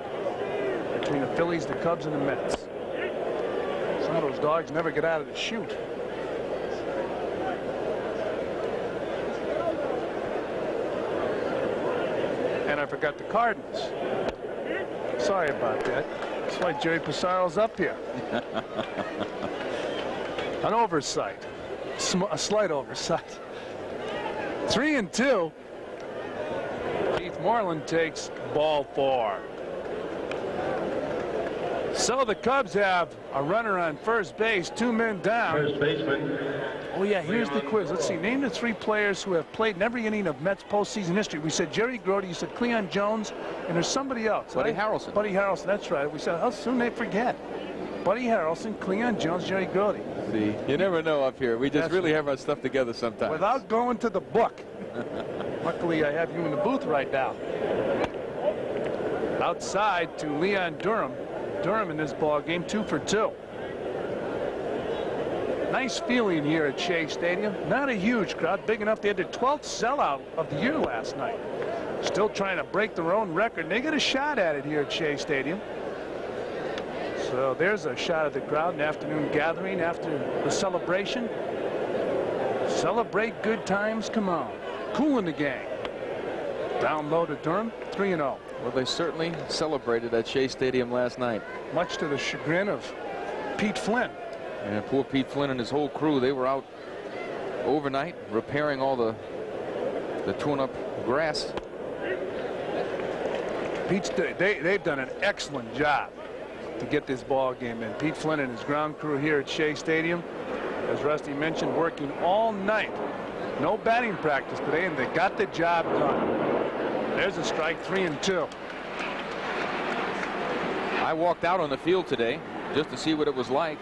between the Phillies, the Cubs, and the Mets. Some of those dogs never get out of the chute. And I forgot the Cardinals. Sorry about that. That's why Jerry Passaro's up here. An oversight. A slight oversight. 3-2. Keith Moreland takes ball 4. So the Cubs have a runner on first base, 2 men down. First baseman. Oh yeah, here's the quiz. Let's see. Name the 3 players who have played in every inning of Mets postseason history. We said Jerry Grote, you said Cleon Jones, and there's somebody else. Buddy right? Harrelson. Buddy Harrelson, that's right. We said, how soon they forget? Buddy Harrelson, Cleon Jones, Jerry Grote. See, you never know up here. We just really have our stuff together sometimes. Without going to the book. Luckily, I have you in the booth right now. Outside to Leon Durham. Durham in this ball game, 2 for 2. Nice feeling here at Shea Stadium. Not a huge crowd, big enough. They had their 12th sellout of the year last night. Still trying to break their own record. And they get a shot at it here at Shea Stadium. So there's a shot of the crowd, an afternoon gathering after the celebration. Celebrate good times, come on. Cool in the gang. Down low to Durham, 3-0. Well, they certainly celebrated at Shea Stadium last night. Much to the chagrin of Pete Flynn. And poor Pete Flynn and his whole crew, they were out overnight repairing all the torn-up grass. They've done an excellent job to get this ball game in. Pete Flynn and his ground crew here at Shea Stadium, as Rusty mentioned, working all night. No batting practice today, and they got the job done. There's a strike, 3-2. I walked out on the field today just to see what it was like.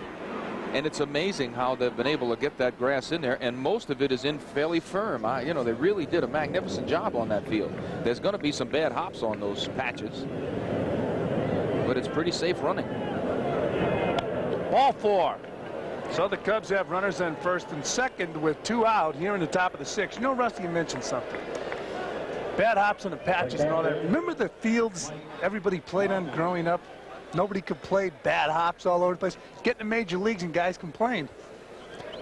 And it's amazing how they've been able to get that grass in there, and most of it is in fairly firm. You know, they really did a magnificent job on that field. There's going to be some bad hops on those patches, but it's pretty safe running. Ball 4. So the Cubs have runners on first and second with 2 out here in the top of the 6th. You know, Rusty, you mentioned something. Bad hops on the patches and all that. Remember the fields everybody played on growing up? Nobody could play, bad hops all over the place. Get in the major leagues and guys complained.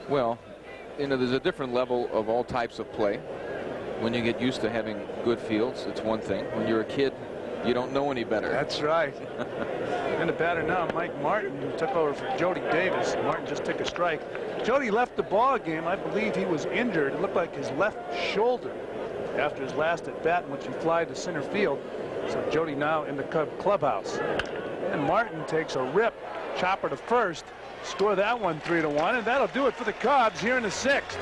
Well, you know, there's a different level of all types of play. When you get used to having good fields, it's one thing. When you're a kid, you don't know any better. That's right. And the batter now, Mike Martin, who took over for Jody Davis. Martin just took a strike. Jody left the ball game. I believe he was injured. It looked like his left shoulder after his last at bat, in which he fly to center field. So Jody now in the Cub clubhouse. And Martin takes a rip, chopper to first, score that one 3-1, and that'll do it for the Cubs here in the 6th.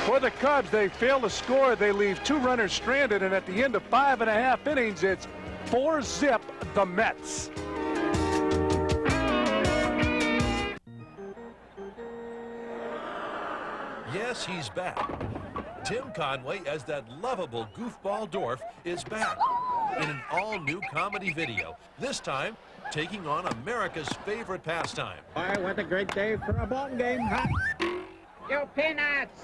For the Cubs, they fail to score. They leave 2 runners stranded, and at the end of 5.5 innings, it's 4-zip the Mets. Yes, he's back. Tim Conway as that lovable goofball Dorf is back in an all-new comedy video, this time taking on America's favorite pastime. Boy, what a great day for a ball game, huh? You peanuts!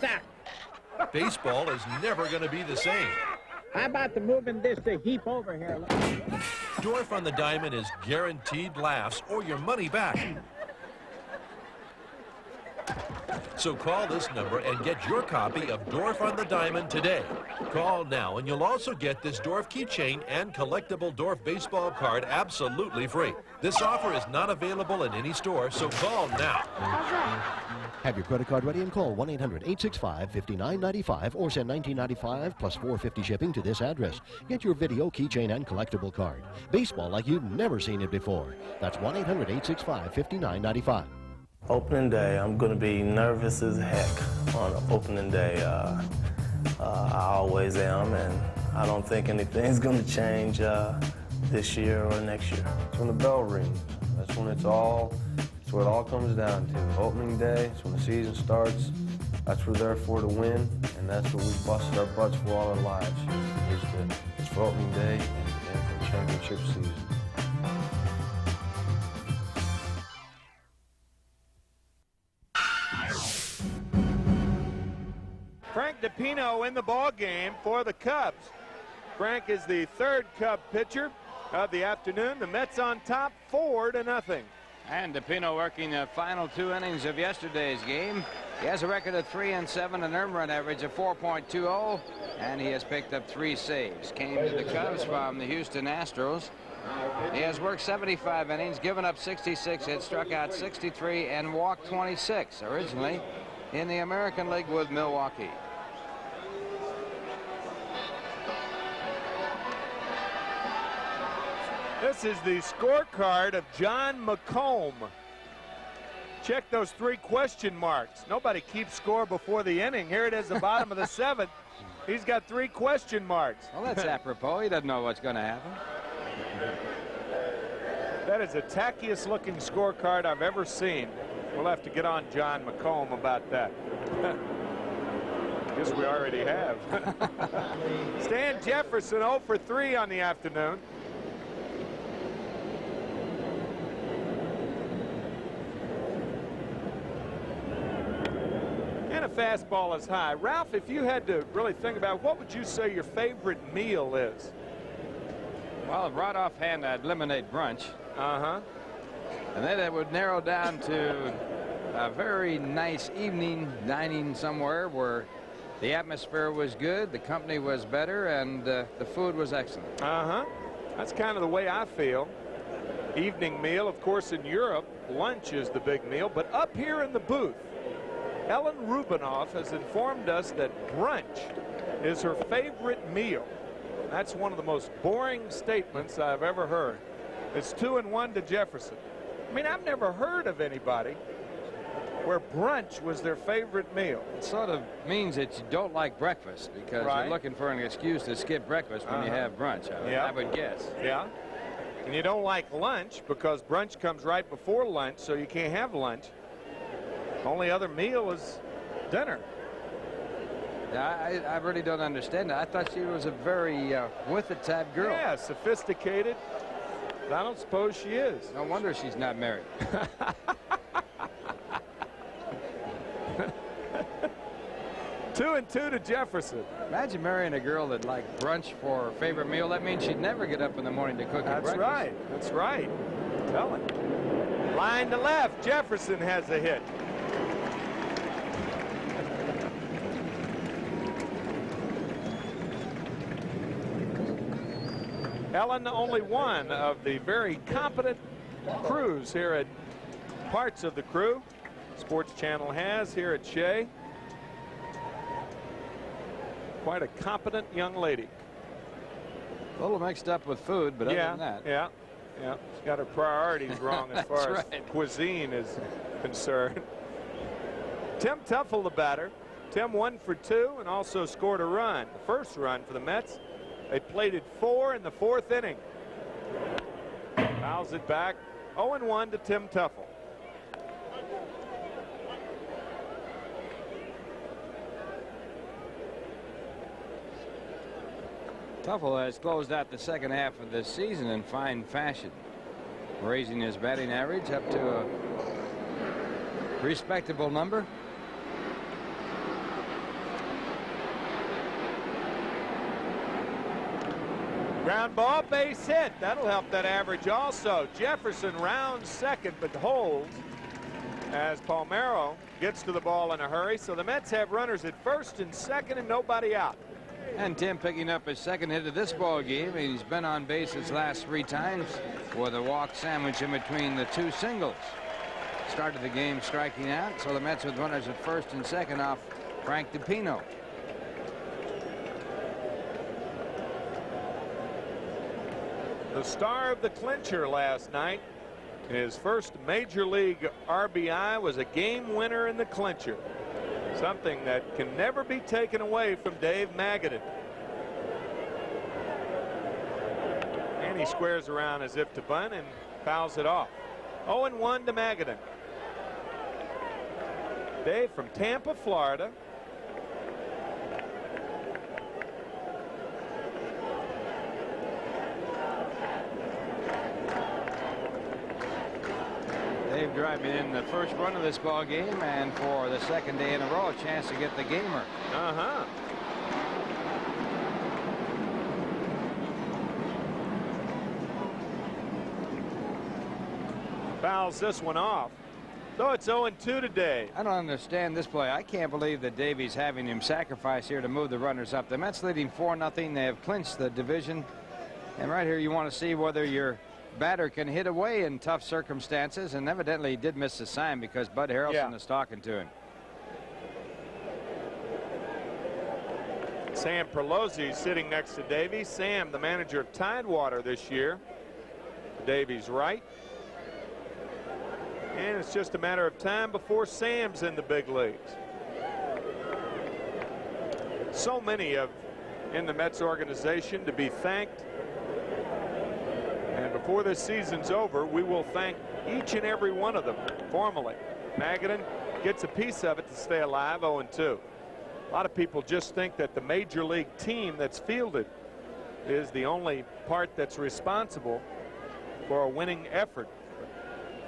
Baseball is never going to be the same. How about the moving this a heap over here? Dorf on the Diamond is guaranteed laughs or your money back. So call this number and get your copy of Dorf on the Diamond today. Call now and you'll also get this Dorf keychain and collectible Dorf baseball card absolutely free. This offer is not available in any store, so call now. Have your credit card ready and call 1-800-865-5995 or send $19.95 plus $4.50 shipping to this address. Get your video, keychain, and collectible card. Baseball like you've never seen it before. That's 1-800-865-5995. Opening day, I'm going to be nervous as heck on opening day. I always am, and I don't think anything's going to change this year or next year. It's when the bell rings. That's when it's what it all comes down to. Opening day, it's when the season starts. That's what we're there for, to win, and that's what we've busted our butts for all our lives. It's for opening day and for championship season. Frank DePino in the ball game for the Cubs. Frank is the 3rd Cub pitcher of the afternoon. The Mets on top 4-0. And DePino working the final 2 innings of yesterday's game. He has a record of 3-7, an earned run average of 4.20, and he has picked up 3 saves. Came to the Cubs from the Houston Astros. He has worked 75 innings, given up 66 hits, struck out 63, and walked 26. Originally in the American League with Milwaukee. This is the scorecard of John McComb. Check those 3 question marks. Nobody keeps score before the inning. Here it is, the bottom of the 7th. He's got 3 question marks. Well, that's apropos. He doesn't know what's going to happen. That is the tackiest looking scorecard I've ever seen. We'll have to get on John McComb about that. Guess we already have. Stan Jefferson 0 for 3 on the afternoon. And a fastball is high. Ralph, if you had to really think about it, what would you say your favorite meal is? Well, right offhand, I'd eliminate brunch. And then it would narrow down to a very nice evening dining somewhere where the atmosphere was good, the company was better, and the food was excellent. That's kind of the way I feel. Evening meal, of course, in Europe, lunch is the big meal. But up here in the booth, Ellen Rubinoff has informed us that brunch is her favorite meal. That's one of the most boring statements I've ever heard. It's 2-1 to Jefferson. I mean, I've never heard of anybody where brunch was their favorite meal. It sort of means that you don't like breakfast because you're looking for an excuse to skip breakfast when you have brunch, I would guess. Yeah. And you don't like lunch because brunch comes right before lunch, so you can't have lunch. Only other meal is dinner. I really don't understand that. I thought she was a very with it type girl. Yeah, sophisticated. I don't suppose she is. No wonder she's not married. 2-2 to Jefferson. Imagine marrying a girl that liked brunch for her favorite meal. That means she'd never get up in the morning to cook That's breakfast. right. That's right. Tell him. Line to left. Jefferson has a hit. Ellen, only one of the very competent crews here at parts of the crew Sports Channel has here at Shea. Quite a competent young lady. A little mixed up with food, but other than that. Yeah. She's got her priorities wrong as far as cuisine is concerned. Tim Teufel, the batter. Tim 1 for 2 and also scored a run. The first run for the Mets. They plated 4 in the 4th inning. Fouls it back. 0-1 to Tim Teufel. Teufel has closed out the second half of the season in fine fashion, raising his batting average up to a respectable number. Ground ball, base hit. That'll help that average also. Jefferson rounds second but holds as Palmeiro gets to the ball in a hurry. So the Mets have runners at first and second and nobody out. And Tim picking up his second hit of this ball game. He's been on base his last 3 times with a walk sandwich in between the 2 singles. Started the game striking out, so the Mets with runners at first and second off Frank DiPino. The star of the clincher last night, his first major league RBI was a game winner in the clincher. Something that can never be taken away from Dave Magadan. And he squares around as if to bunt and fouls it off. 0-1 to Magadan. Dave from Tampa, Florida. Dave driving in the first run of this ball game, and for the second day in a row, a chance to get the gamer. Fouls this one off. So it's 0-2 today. I don't understand this play. I can't believe that Davey's having him sacrifice here to move the runners up. The Mets leading 4-0. They have clinched the division. And right here you want to see whether your batter can hit away in tough circumstances, and evidently he did miss the sign because Bud Harrelson is talking to him. Sam Perlozzi sitting next to Davey. Sam, the manager of Tidewater this year. Davey's right. And it's just a matter of time before Sam's in the big leagues. So many in the Mets organization to be thanked. And before this season's over, we will thank each and every one of them formally. Magadan gets a piece of it to stay alive, 0-2. A lot of people just think that the major league team that's fielded is the only part that's responsible for a winning effort.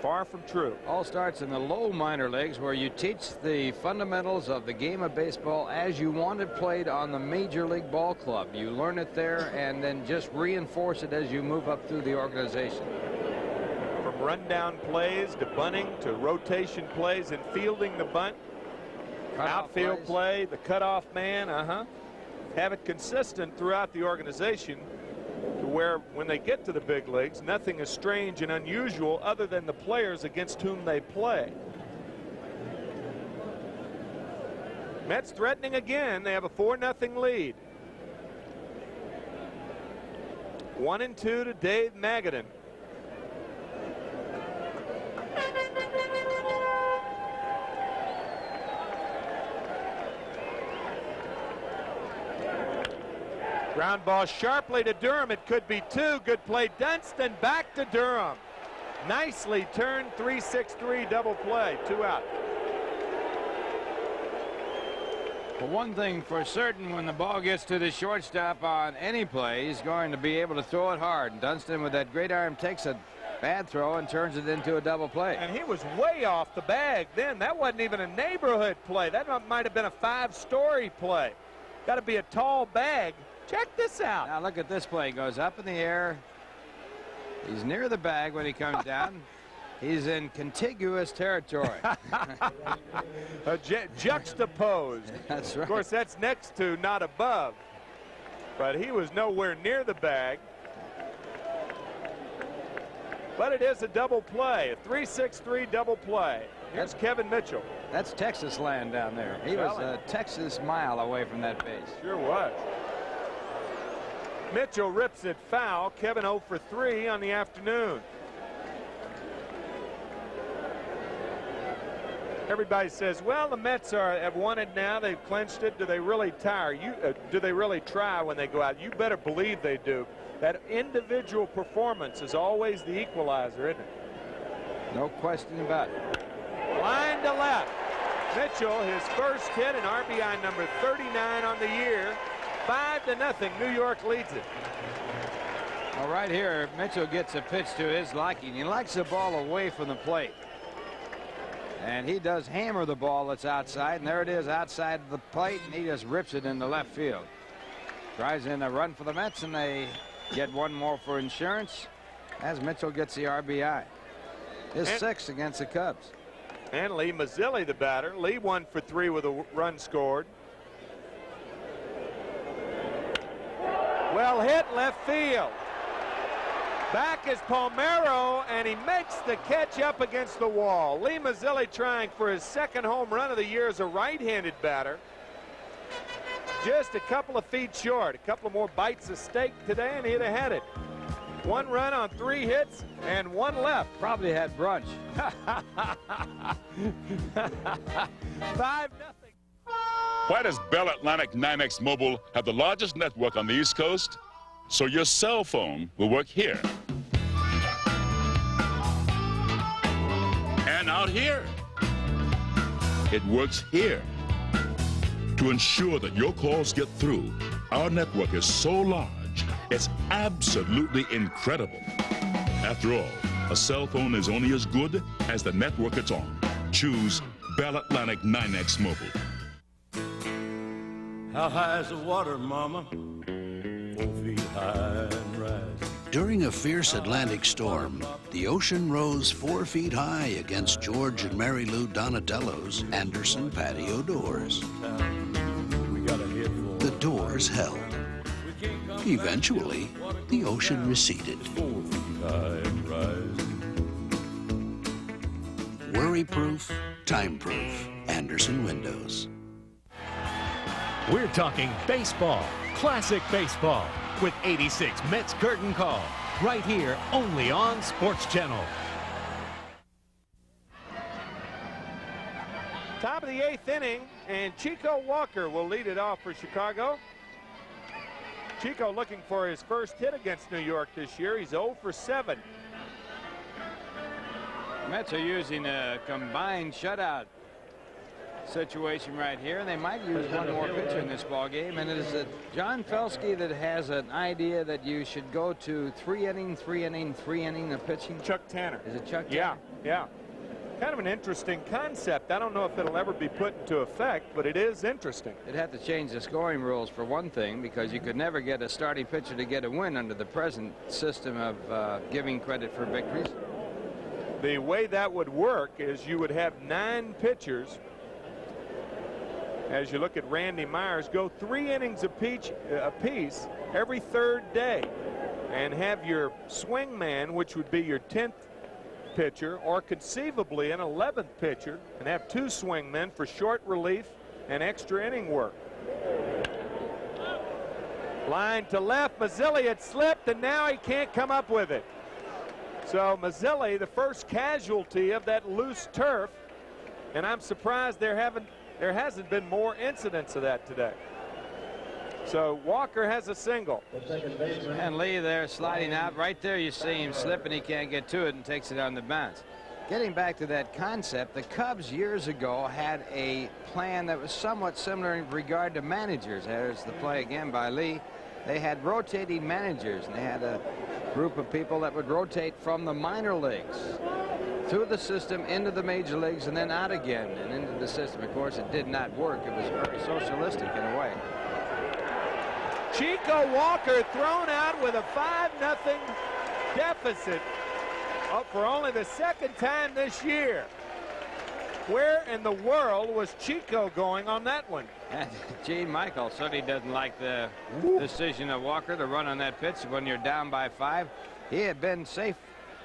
Far from true. All starts in the low minor leagues, where you teach the fundamentals of the game of baseball as you want it played on the major league ball club. You learn it there and then just reinforce it as you move up through the organization. From rundown plays to bunting to rotation plays and fielding the bunt. Outfield play, the cutoff man, have it consistent throughout the organization, to where when they get to the big leagues, nothing is strange and unusual other than the players against whom they play. Mets threatening again. They have a 4-0 lead. 1-2 to Dave Magadan. Ground ball sharply to Durham. It could be 2. Good play. Dunston back to Durham. Nicely turned 3-6-3 double play. 2 out. Well, one thing for certain, when the ball gets to the shortstop on any play, he's going to be able to throw it hard. And Dunston, with that great arm, takes a bad throw and turns it into a double play. And he was way off the bag then. That wasn't even a neighborhood play. That might have been a 5-story play. Got to be a tall bag. Check this out. Now look at this play. Goes up in the air. He's near the bag when he comes down. He's in contiguous territory. Juxtaposed. That's right. Of course, that's next to, not above. But he was nowhere near the bag. But it is a double play, a 3-6-3 double play. Here's Kevin Mitchell. That's Texas land down there. He was a Texas mile away from that base. Sure was. Mitchell rips it foul. Kevin 0 for 3 on the afternoon. Everybody says, well, the Mets have won it now. They've clinched it. Do they really tire? Do they really try when they go out? You better believe they do. That individual performance is always the equalizer, isn't it? No question about it. Line to left. Mitchell, his first hit, and RBI number 39 on the year. 5-0. New York leads it. Well, right here, Mitchell gets a pitch to his liking. He likes the ball away from the plate. And he does hammer the ball that's outside, and there it is outside the plate, and he just rips it into left field. Drives in a run for the Mets, and they get one more for insurance as Mitchell gets the RBI. His 6th against the Cubs. And Lee Mazzilli, the batter. Lee 1 for 3 with a run scored. Well hit left field. Back is Palmeiro, and he makes the catch up against the wall. Lee Mazzilli trying for his 2nd home run of the year as a right-handed batter. Just a couple of feet short. A couple of more bites of steak today, and he'd have had it. 1 run on 3 hits and 1 left. Probably had brunch. 5-0. Why does Bell Atlantic NYNEX Mobile have the largest network on the East Coast? So your cell phone will work here. And out here. It works here. To ensure that your calls get through, our network is so large, it's absolutely incredible. After all, a cell phone is only as good as the network it's on. Choose Bell Atlantic NYNEX Mobile. How high is the water, Mama? 4 feet high and rising. During a fierce Atlantic storm, the ocean rose 4 feet high against George and Mary Lou Donatello's Anderson patio doors. The doors held. Eventually, the ocean receded. 4 feet high and rising. Worry-proof, time-proof, Anderson Windows. We're talking baseball, classic baseball, with 86 Mets Curtain Call, right here only on Sports Channel. Top of the 8th inning, and Chico Walker will lead it off for Chicago. Chico looking for his first hit against New York this year. He's 0 for 7. Mets are using a combined shutout situation right here, and they might use one more pitcher in this ball game. And it is John Felski that has an idea that you should go to 3 inning of pitching. Chuck Tanner. Is it Chuck Yeah, Tanner? yeah. Kind of an interesting concept. I don't know if it'll ever be put into effect, but it is interesting. It'd have to change the scoring rules for one thing, because you could never get a starting pitcher to get a win under the present system of giving credit for victories. The way that would work is you would have 9 pitchers. As you look at Randy Myers, go 3 innings apiece every 3rd day, and have your swing man, which would be your 10th pitcher, or conceivably an 11th pitcher, and have 2 swing men for short relief and extra inning work. Line to left. Mazzilli had slipped, and now he can't come up with it. So Mazzilli, the first casualty of that loose turf, and I'm surprised there hasn't been more incidents of that today. So Walker has a single. And Lee there sliding out. Right there you see him slip, and he can't get to it and takes it on the bounce. Getting back to that concept, the Cubs years ago had a plan that was somewhat similar in regard to managers. There's the play again by Lee. They had rotating managers, and they had a group of people that would rotate from the minor leagues through the system into the major leagues and then out again and into the system. Of course, it did not work. It was very socialistic in a way. Chico Walker thrown out with a 5-0 deficit for only the second time this year. Where in the world was Chico going on that one? And Gene Michael certainly doesn't like the decision of Walker to run on that pitch when you're down by 5. He had been safe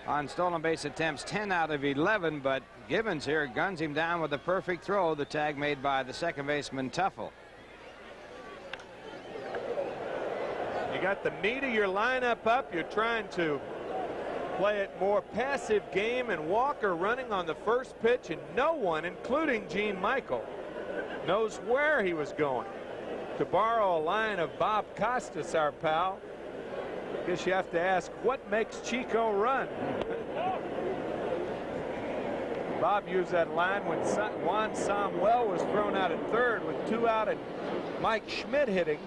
on stolen base attempts 10 out of 11, but Gibbons here guns him down with a perfect throw, the tag made by the second baseman Tuffle. You got the meat of your lineup up. You're trying to play it more passive game, and Walker running on the first pitch, and no one, including Gene Michael, knows where he was going. To borrow a line of Bob Costas, our pal, I guess you have to ask, what makes Chico run? Bob used that line when Juan Samuel was thrown out at third with 2 out and Mike Schmidt hitting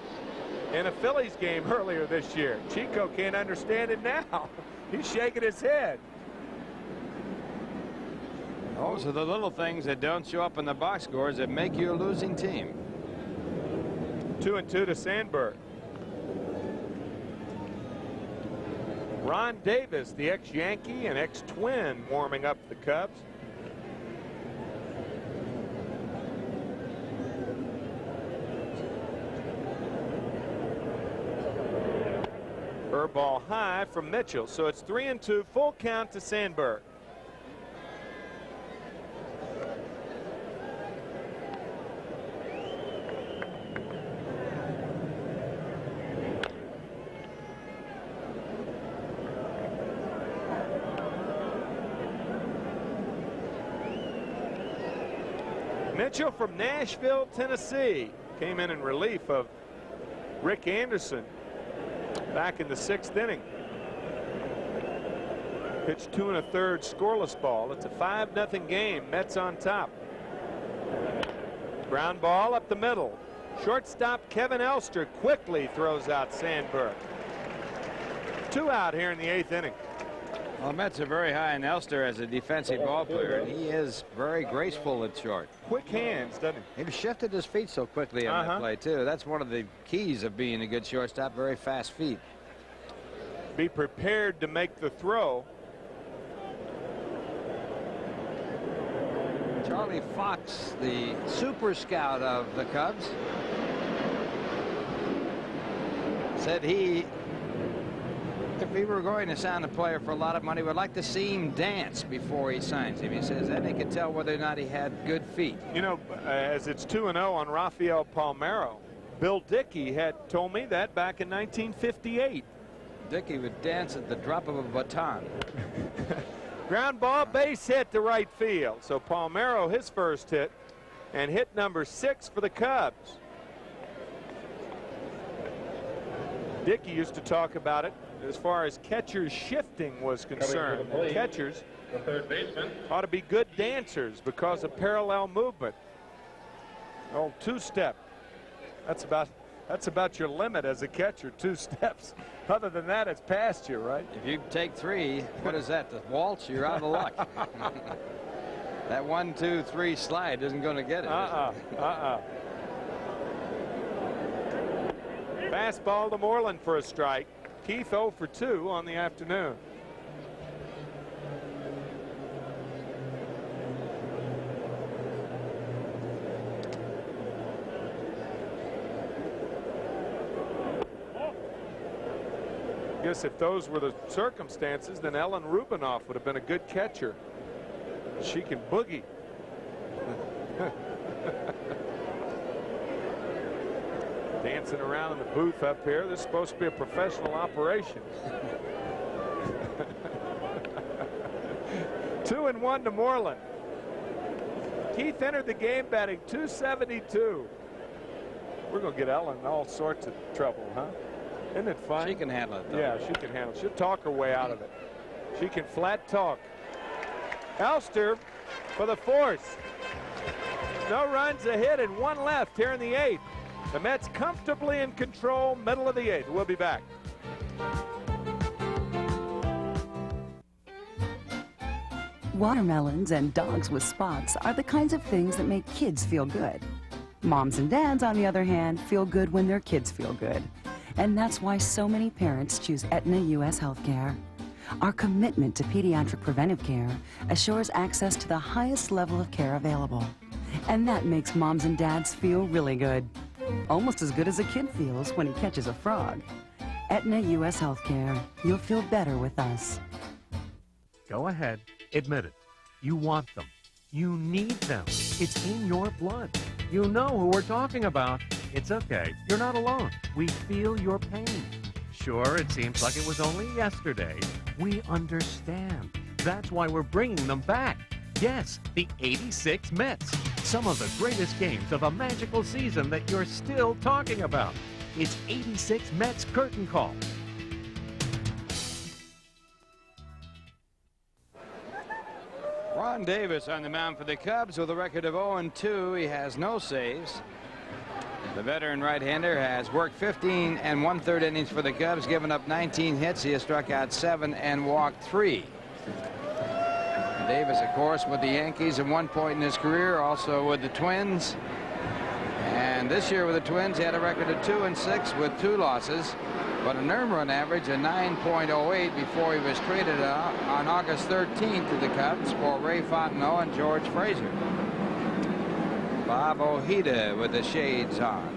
in a Phillies game earlier this year. Chico can't understand it now. He's shaking his head. Those are the little things that don't show up in the box scores that make you a losing team. 2-2 to Sandberg. Ron Davis, the ex-Yankee and ex-Twin, warming up the Cubs. Ball high from Mitchell, so it's 3-2, full count to Sandberg. Mitchell from Nashville, Tennessee, came in relief of Rick Anderson back in the 6th inning. Pitched 2 1/3 scoreless ball. It's a 5-0 game. Mets on top. Ground ball up the middle. Shortstop Kevin Elster quickly throws out Sandberg. 2 out here in the 8th inning. Well, Mets are very high in Elster as a defensive ball player, and he is very graceful at short. Quick hands, doesn't he? He shifted his feet so quickly on that play, too. That's one of the keys of being a good shortstop, very fast feet. Be prepared to make the throw. Charlie Fox, the super scout of the Cubs, said if he were going to sign a player for a lot of money, would like to see him dance before he signs him. He says then he could tell whether or not he had good feet. You know, as it's 2-0 on Rafael Palmeiro, Bill Dickey had told me that back in 1958. Dickey would dance at the drop of a baton. Ground ball, base hit to right field. So Palmeiro, his first hit, and hit number 6 for the Cubs. Dickey used to talk about it as far as catchers shifting was concerned. Catchers ought to be good dancers because of parallel movement. Oh, 2-step. That's about your limit as a catcher, 2 steps. Other than that, it's past you, right? If you take 3, what is that, the waltz? You're out of luck. That 1, 2, 3 slide isn't going to get it. Fastball to Moreland for a strike. Keith 0 for 2 on the afternoon. I guess if those were the circumstances, then Ellen Rubinoff would have been a good catcher. She can boogie. Dancing around in the booth up here. This is supposed to be a professional operation. 2-1 to Moreland. Keith entered the game batting .272. We're going to get Ellen in all sorts of trouble, huh? Isn't it fun? She can handle it, though. Yeah, she can handle it. She'll talk her way out of it. She can flat talk. Elster for the force. No runs, a hit, and one left here in the 8th. The Mets comfortably in control, middle of the 8th. We'll be back. Watermelons and dogs with spots are the kinds of things that make kids feel good. Moms and dads, on the other hand, feel good when their kids feel good. And that's why so many parents choose Aetna U.S. Healthcare. Our commitment to pediatric preventive care assures access to the highest level of care available. And that makes moms and dads feel really good. Almost as good as a kid feels when he catches a frog. Aetna U.S. Healthcare. You'll feel better with us. Go ahead. Admit it. You want them. You need them. It's in your blood. You know who we're talking about. It's okay. You're not alone. We feel your pain. Sure, it seems like it was only yesterday. We understand. That's why we're bringing them back. Yes, the 86 Mets. Some of the greatest games of a magical season that you're still talking about. It's 86 Mets Curtain Call. Ron Davis on the mound for the Cubs with a record of 0-2. He has no saves. The veteran right-hander has worked 15 1/3 innings for the Cubs, given up 19 hits. He has struck out 7 and walked 3. Davis, of course, with the Yankees at one point in his career, also with the Twins. And this year with the Twins, he had a record of 2-6 with 2 losses, but an earned run average of 9.08 before he was traded on August 13th to the Cubs for Ray Fontenot and George Frazier. Bob Ojeda with the shades on.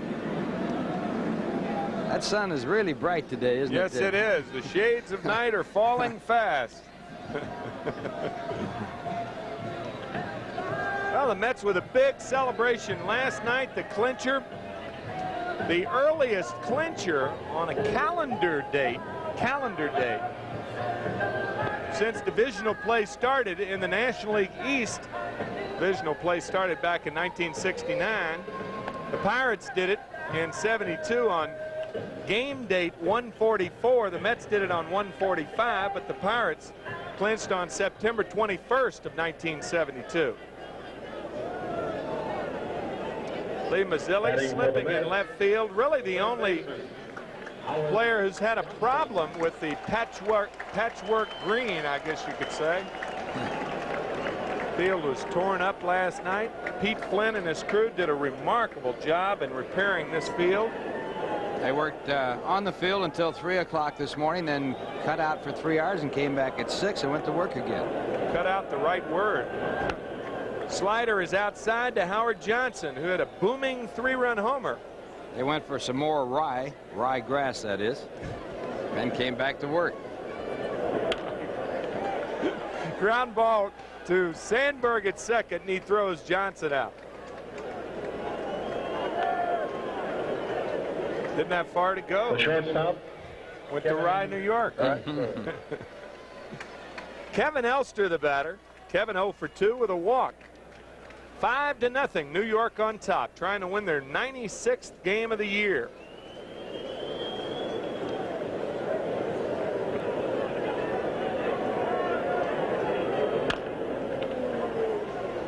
That sun is really bright today, isn't it? Yes, it is. The shades of night are falling fast. Well, the Mets with a big celebration last night, the clincher. The earliest clincher on a calendar day, since divisional play started in the National League East. Divisional play started back in 1969. The Pirates did it in 72 on game date 144. The Mets did it on 145, but the Pirates clinched on September 21st of 1972. Lee Mazzilli slipping in left field. Really the only player who's had a problem with the patchwork green, I guess you could say. Field was torn up last night. Pete Flynn and his crew did a remarkable job in repairing this field. They worked on the field until 3 o'clock this morning, then cut out for 3 hours and came back at 6 and went to work again. Cut out the right word. Slider is outside to Howard Johnson, who had a booming 3-run homer. They went for some more rye grass, that is, and came back to work. Ground ball to Sandberg at second, and he throws Johnson out. Didn't have far to go. Shortstop. Went to Rye, New York, right? Kevin Elster, the batter. Kevin 0 for 2 with a walk. 5-0, New York on top, trying to win their 96th game of the year.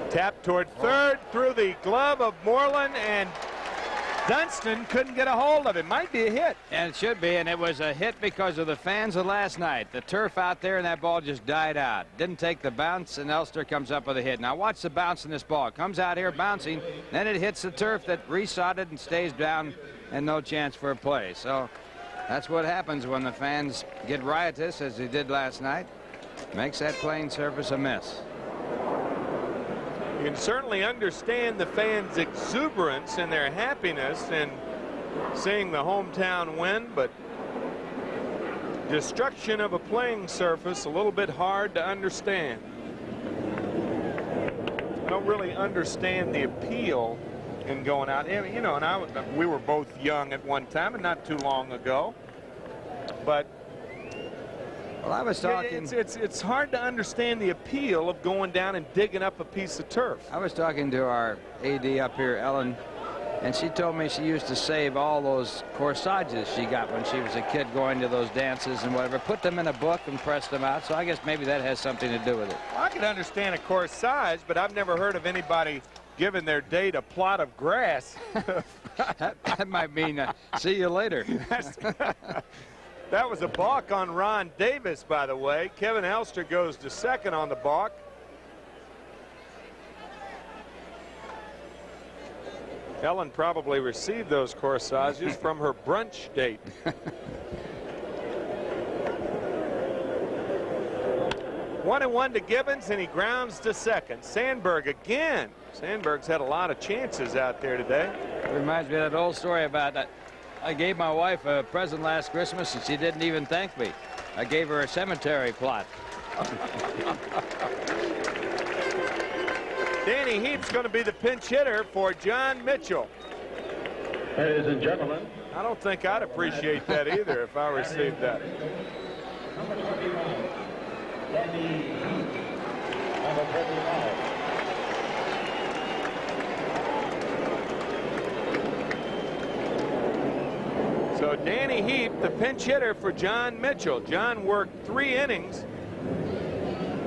Tap toward third through the glove of Moreland, and Dunston couldn't get a hold of it. Might be a hit. And it should be, and it was a hit because of the fans of last night. The turf out there, and that ball just died out. Didn't take the bounce, and Elster comes up with a hit. Now watch the bounce in this ball. It comes out here bouncing, then it hits the turf that resodded and stays down, and no chance for a play. So that's what happens when the fans get riotous, as they did last night. Makes that playing surface a mess. You can certainly understand the fans' exuberance and their happiness in seeing the hometown win, but destruction of a playing surface a little bit hard to understand. I don't really understand the appeal in going out. I mean, you know, and we were both young at one time and not too long ago, but well, I was talking. It's hard to understand the appeal of going down and digging up a piece of turf. I was talking to our AD up here, Ellen And she told me she used to save all those corsages she got when she was a kid going to those dances and whatever, put them in a book and press them out. So I guess maybe that has something to do with it. I can understand a corsage, but I've never heard of anybody giving their date a plot of grass. that might mean see you later. That was a balk on Ron Davis, by the way. Kevin Elster goes to second on the balk. Ellen probably received those corsages from her brunch date. 1-1 to Gibbons, and he grounds to second. Sandberg again. Sandberg's had a lot of chances out there today. It reminds me of that old story about that. I gave my wife a present last Christmas, and she didn't even thank me. I gave her a cemetery plot. Danny Heap's going to be the pinch hitter for John Mitchell. Ladies and gentlemen. I don't think I'd appreciate that either if I received that. Number 21, Danny Heap. Number 35. So Danny Heap, the pinch hitter for John Mitchell. John worked 3 innings,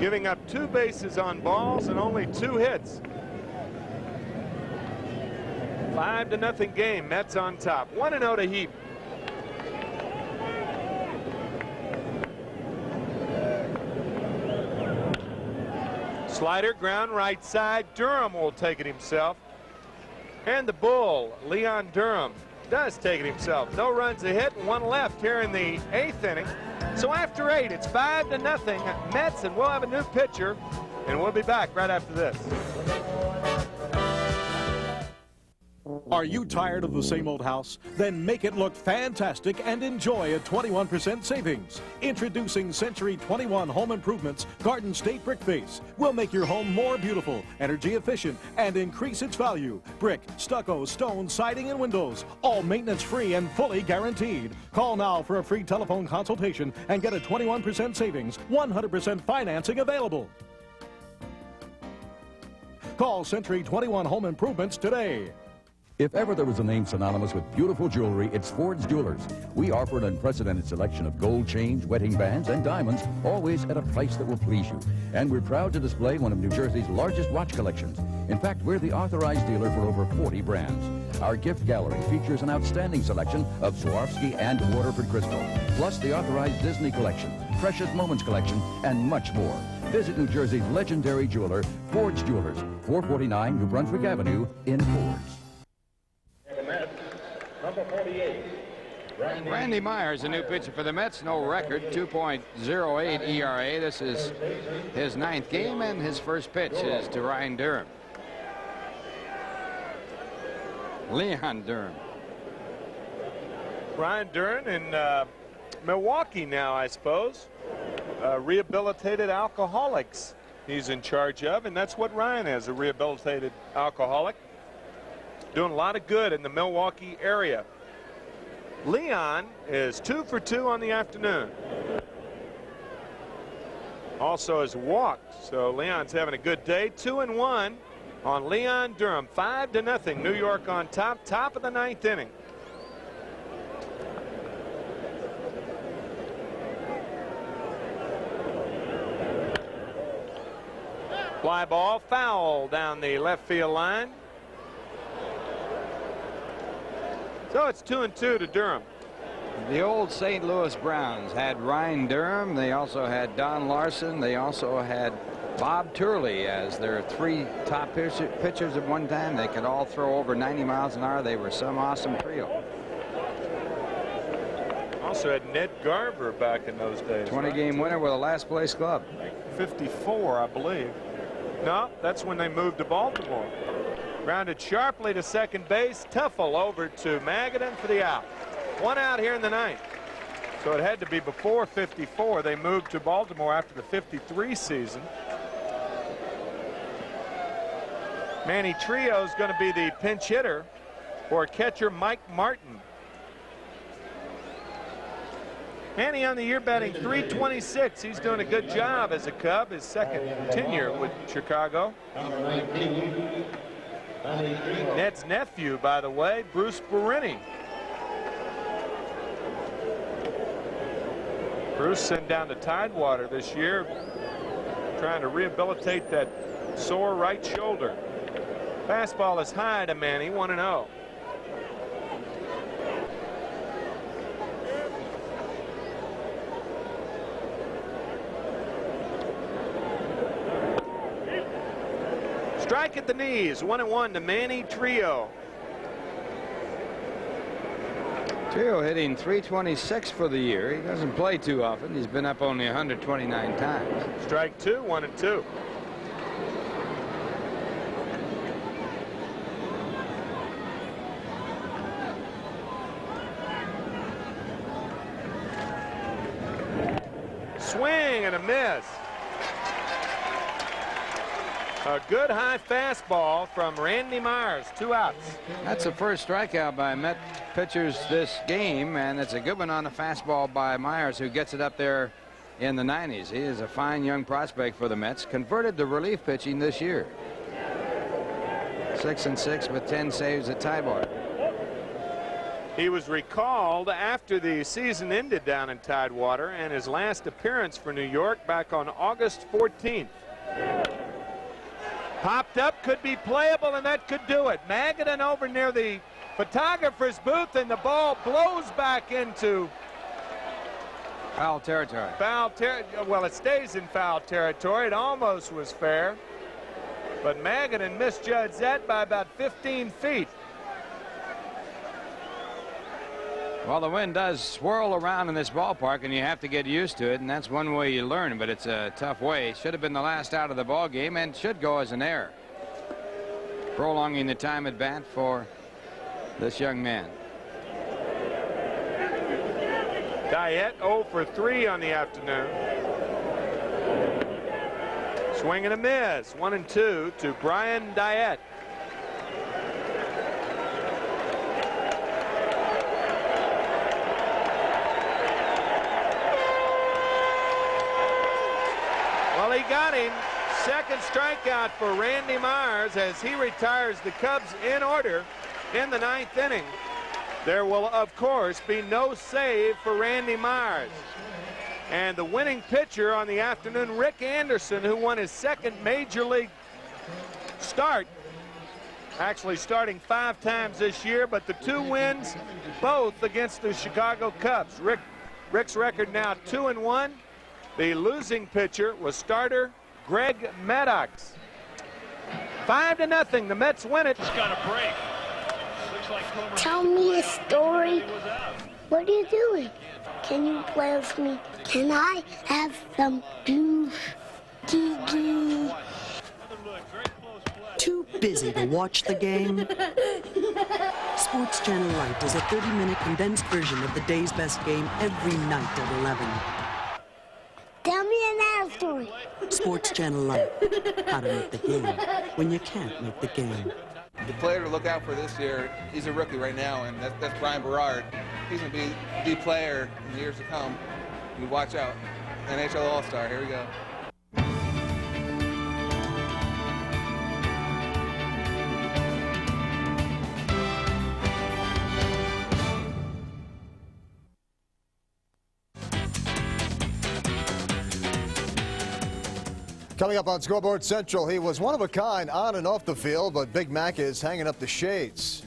giving up 2 bases on balls and only 2 hits. 5-0 game. Mets on top. 1-0 to Heap. Slider, ground right side. Durham will take it himself. And the Bull, Leon Durham, does take it himself. No runs a hit, 1 left here in the 8th inning. So after 8, it's 5-0 Mets, and we'll have a new pitcher, and we'll be back right after this. Are you tired of the same old house? Then make it look fantastic and enjoy a 21% savings. Introducing Century 21 Home Improvements Garden State Brick Face. Will make your home more beautiful, energy efficient, and increase its value. Brick, stucco, stone, siding, and windows. All maintenance free and fully guaranteed. Call now for a free telephone consultation and get a 21% savings, 100% financing available. Call Century 21 Home Improvements today. If ever there was a name synonymous with beautiful jewelry, it's Ford's Jewelers. We offer an unprecedented selection of gold chains, wedding bands, and diamonds, always at a price that will please you. And we're proud to display one of New Jersey's largest watch collections. In fact, we're the authorized dealer for over 40 brands. Our gift gallery features an outstanding selection of Swarovski and Waterford crystal, plus the authorized Disney collection, Precious Moments collection, and much more. Visit New Jersey's legendary jeweler, Ford's Jewelers, 449 New Brunswick Avenue in Fords. Number 48. Randy Myers, a new pitcher for the Mets. No record, 2.08 ERA. This is his 9th game, and his first pitch is to Ryan Durham. Leon Durham. Ryan Durham in Milwaukee now, I suppose. Rehabilitated alcoholics he's in charge of, and that's what Ryan is, a rehabilitated alcoholic. Doing a lot of good in the Milwaukee area. Leon is 2 for 2 on the afternoon. Also has walked, so Leon's having a good day. 2-1 on Leon Durham. 5-0. New York on top. Top of the 9th inning. Fly ball, foul down the left field line. So it's 2-2 to Durham. The old St. Louis Browns had Ryan Durham. They also had Don Larson. They also had Bob Turley as their 3 top pitchers at one time. They could all throw over 90 miles an hour. They were some awesome trio. Also had Ned Garver back in those days. 20-game winner with a last-place club. 54, I believe. No, that's when they moved to Baltimore. Grounded sharply to second base. Tuffle over to Magadan for the out. 1 out here in the 9th. So it had to be before 54. They moved to Baltimore after the 53 season. Manny Trio is going to be the pinch hitter for catcher Mike Martin. Manny on the year batting .326. He's doing a good job as a Cub, his second tenure with Chicago. Ned's nephew, by the way, Bruce Berini. Bruce sent down to Tidewater this year, trying to rehabilitate that sore right shoulder. Fastball is high to Manny, 1-0. Strike at the knees, 1-1 to Manny Trillo. Trillo hitting .326 for the year. He doesn't play too often. He's been up only 129 times. Strike two, 1-2. Swing and a miss. A good high fastball from Randy Myers, 2 outs. That's the first strikeout by Met pitchers this game, and it's a good one on a fastball by Myers, who gets it up there in the 90s. He is a fine young prospect for the Mets, converted to relief pitching this year. 6-6 with 10 saves at Tidewater. He was recalled after the season ended down in Tidewater, and his last appearance for New York back on August 14th. Popped up, could be playable, and that could do it. Magadan over near the photographer's booth, and the ball blows back into foul territory. Well, it stays in foul territory. It almost was fair, but Magadan misjudged that by about 15 feet. Well, the wind does swirl around in this ballpark, and you have to get used to it, and that's one way you learn, but it's a tough way. Should have been the last out of the ball game and should go as an error. Prolonging the time at bat for this young man. Diet 0 for 3 on the afternoon. Swing and a miss, 1-2 to Brian Diet. Well, he got him. Second strikeout for Randy Myers as he retires the Cubs in order in the 9th inning. There will, of course, be no save for Randy Myers. And the winning pitcher on the afternoon, Rick Anderson, who won his second major league start, actually starting 5 times this year, but the 2 wins, both against the Chicago Cubs. Rick's record now 2-1. The losing pitcher was starter Greg Maddox. 5-0. The Mets win it. Just got a break. Looks like Comer. Tell me a story. What are you doing? Can you play with me? Can I have some juice? Gigi. Too busy to watch the game? Sports Channel Light is a 30-minute condensed version of the day's best game every night at 11. Tell me another story. Sports Channel Light. How to make the game when you can't make the game. The player to look out for this year, he's a rookie right now, and that's Brian Berard. He's going to be the player in the years to come. You watch out. NHL All-Star, here we go. Coming up on Scoreboard Central, he was one of a kind on and off the field, but Big Mac is hanging up the shades.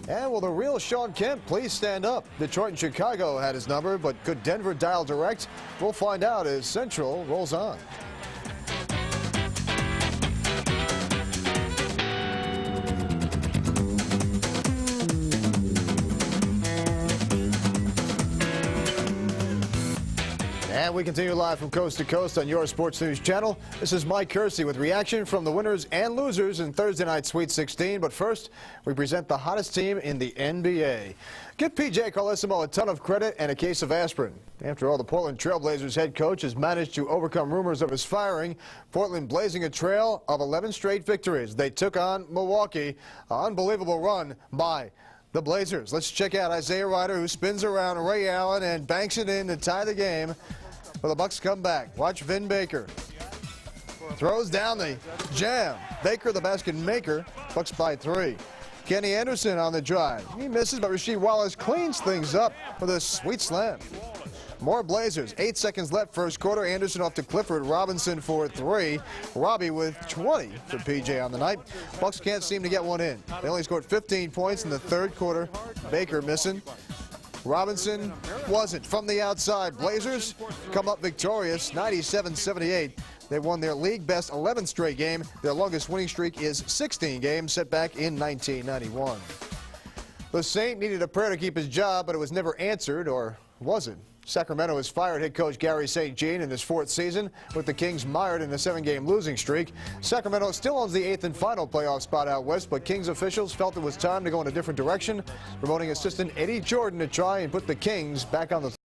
And will the real Sean Kemp please stand up? Detroit and Chicago had his number, but could Denver dial direct? We'll find out as Central rolls on. And we continue live from coast to coast on your Sports News Channel. This is Mike Kersey with reaction from the winners and losers in Thursday night Sweet 16. But first, we present the hottest team in the NBA. Give P.J. Carlesimo a ton of credit and a case of aspirin. After all, the Portland Trail Blazers head coach has managed to overcome rumors of his firing. Portland blazing a trail of 11 straight victories. They took on Milwaukee. An unbelievable run by the Blazers. Let's check out Isaiah Ryder, who spins around Ray Allen and banks it in to tie the game. Well, the Bucks come back. Watch Vin Baker. throws down the jam. Baker, the basket maker. Bucks by 3. Kenny Anderson on the drive. He misses, but Rasheed Wallace cleans things up with a sweet slam. More Blazers. 8 seconds left first quarter. Anderson off to Clifford. Robinson for 3. Robbie with 20 for PJ on the night. Bucks can't seem to get one in. They only scored 15 points in the third quarter. Baker missing. Robinson wasn't from the outside. Blazers come up victorious, 97-78. They won their league best 11th straight game. Their longest winning streak is 16 games, set back in 1991. The Saint needed a prayer to keep his job, but it was never answered, or was it? Sacramento has fired head coach Gary St. Jean in his 4th season, with the Kings mired in a 7-game losing streak. Sacramento still owns the 8th and final playoff spot out west, but Kings officials felt it was time to go in a different direction, promoting assistant Eddie Jordan to try and put the Kings back on the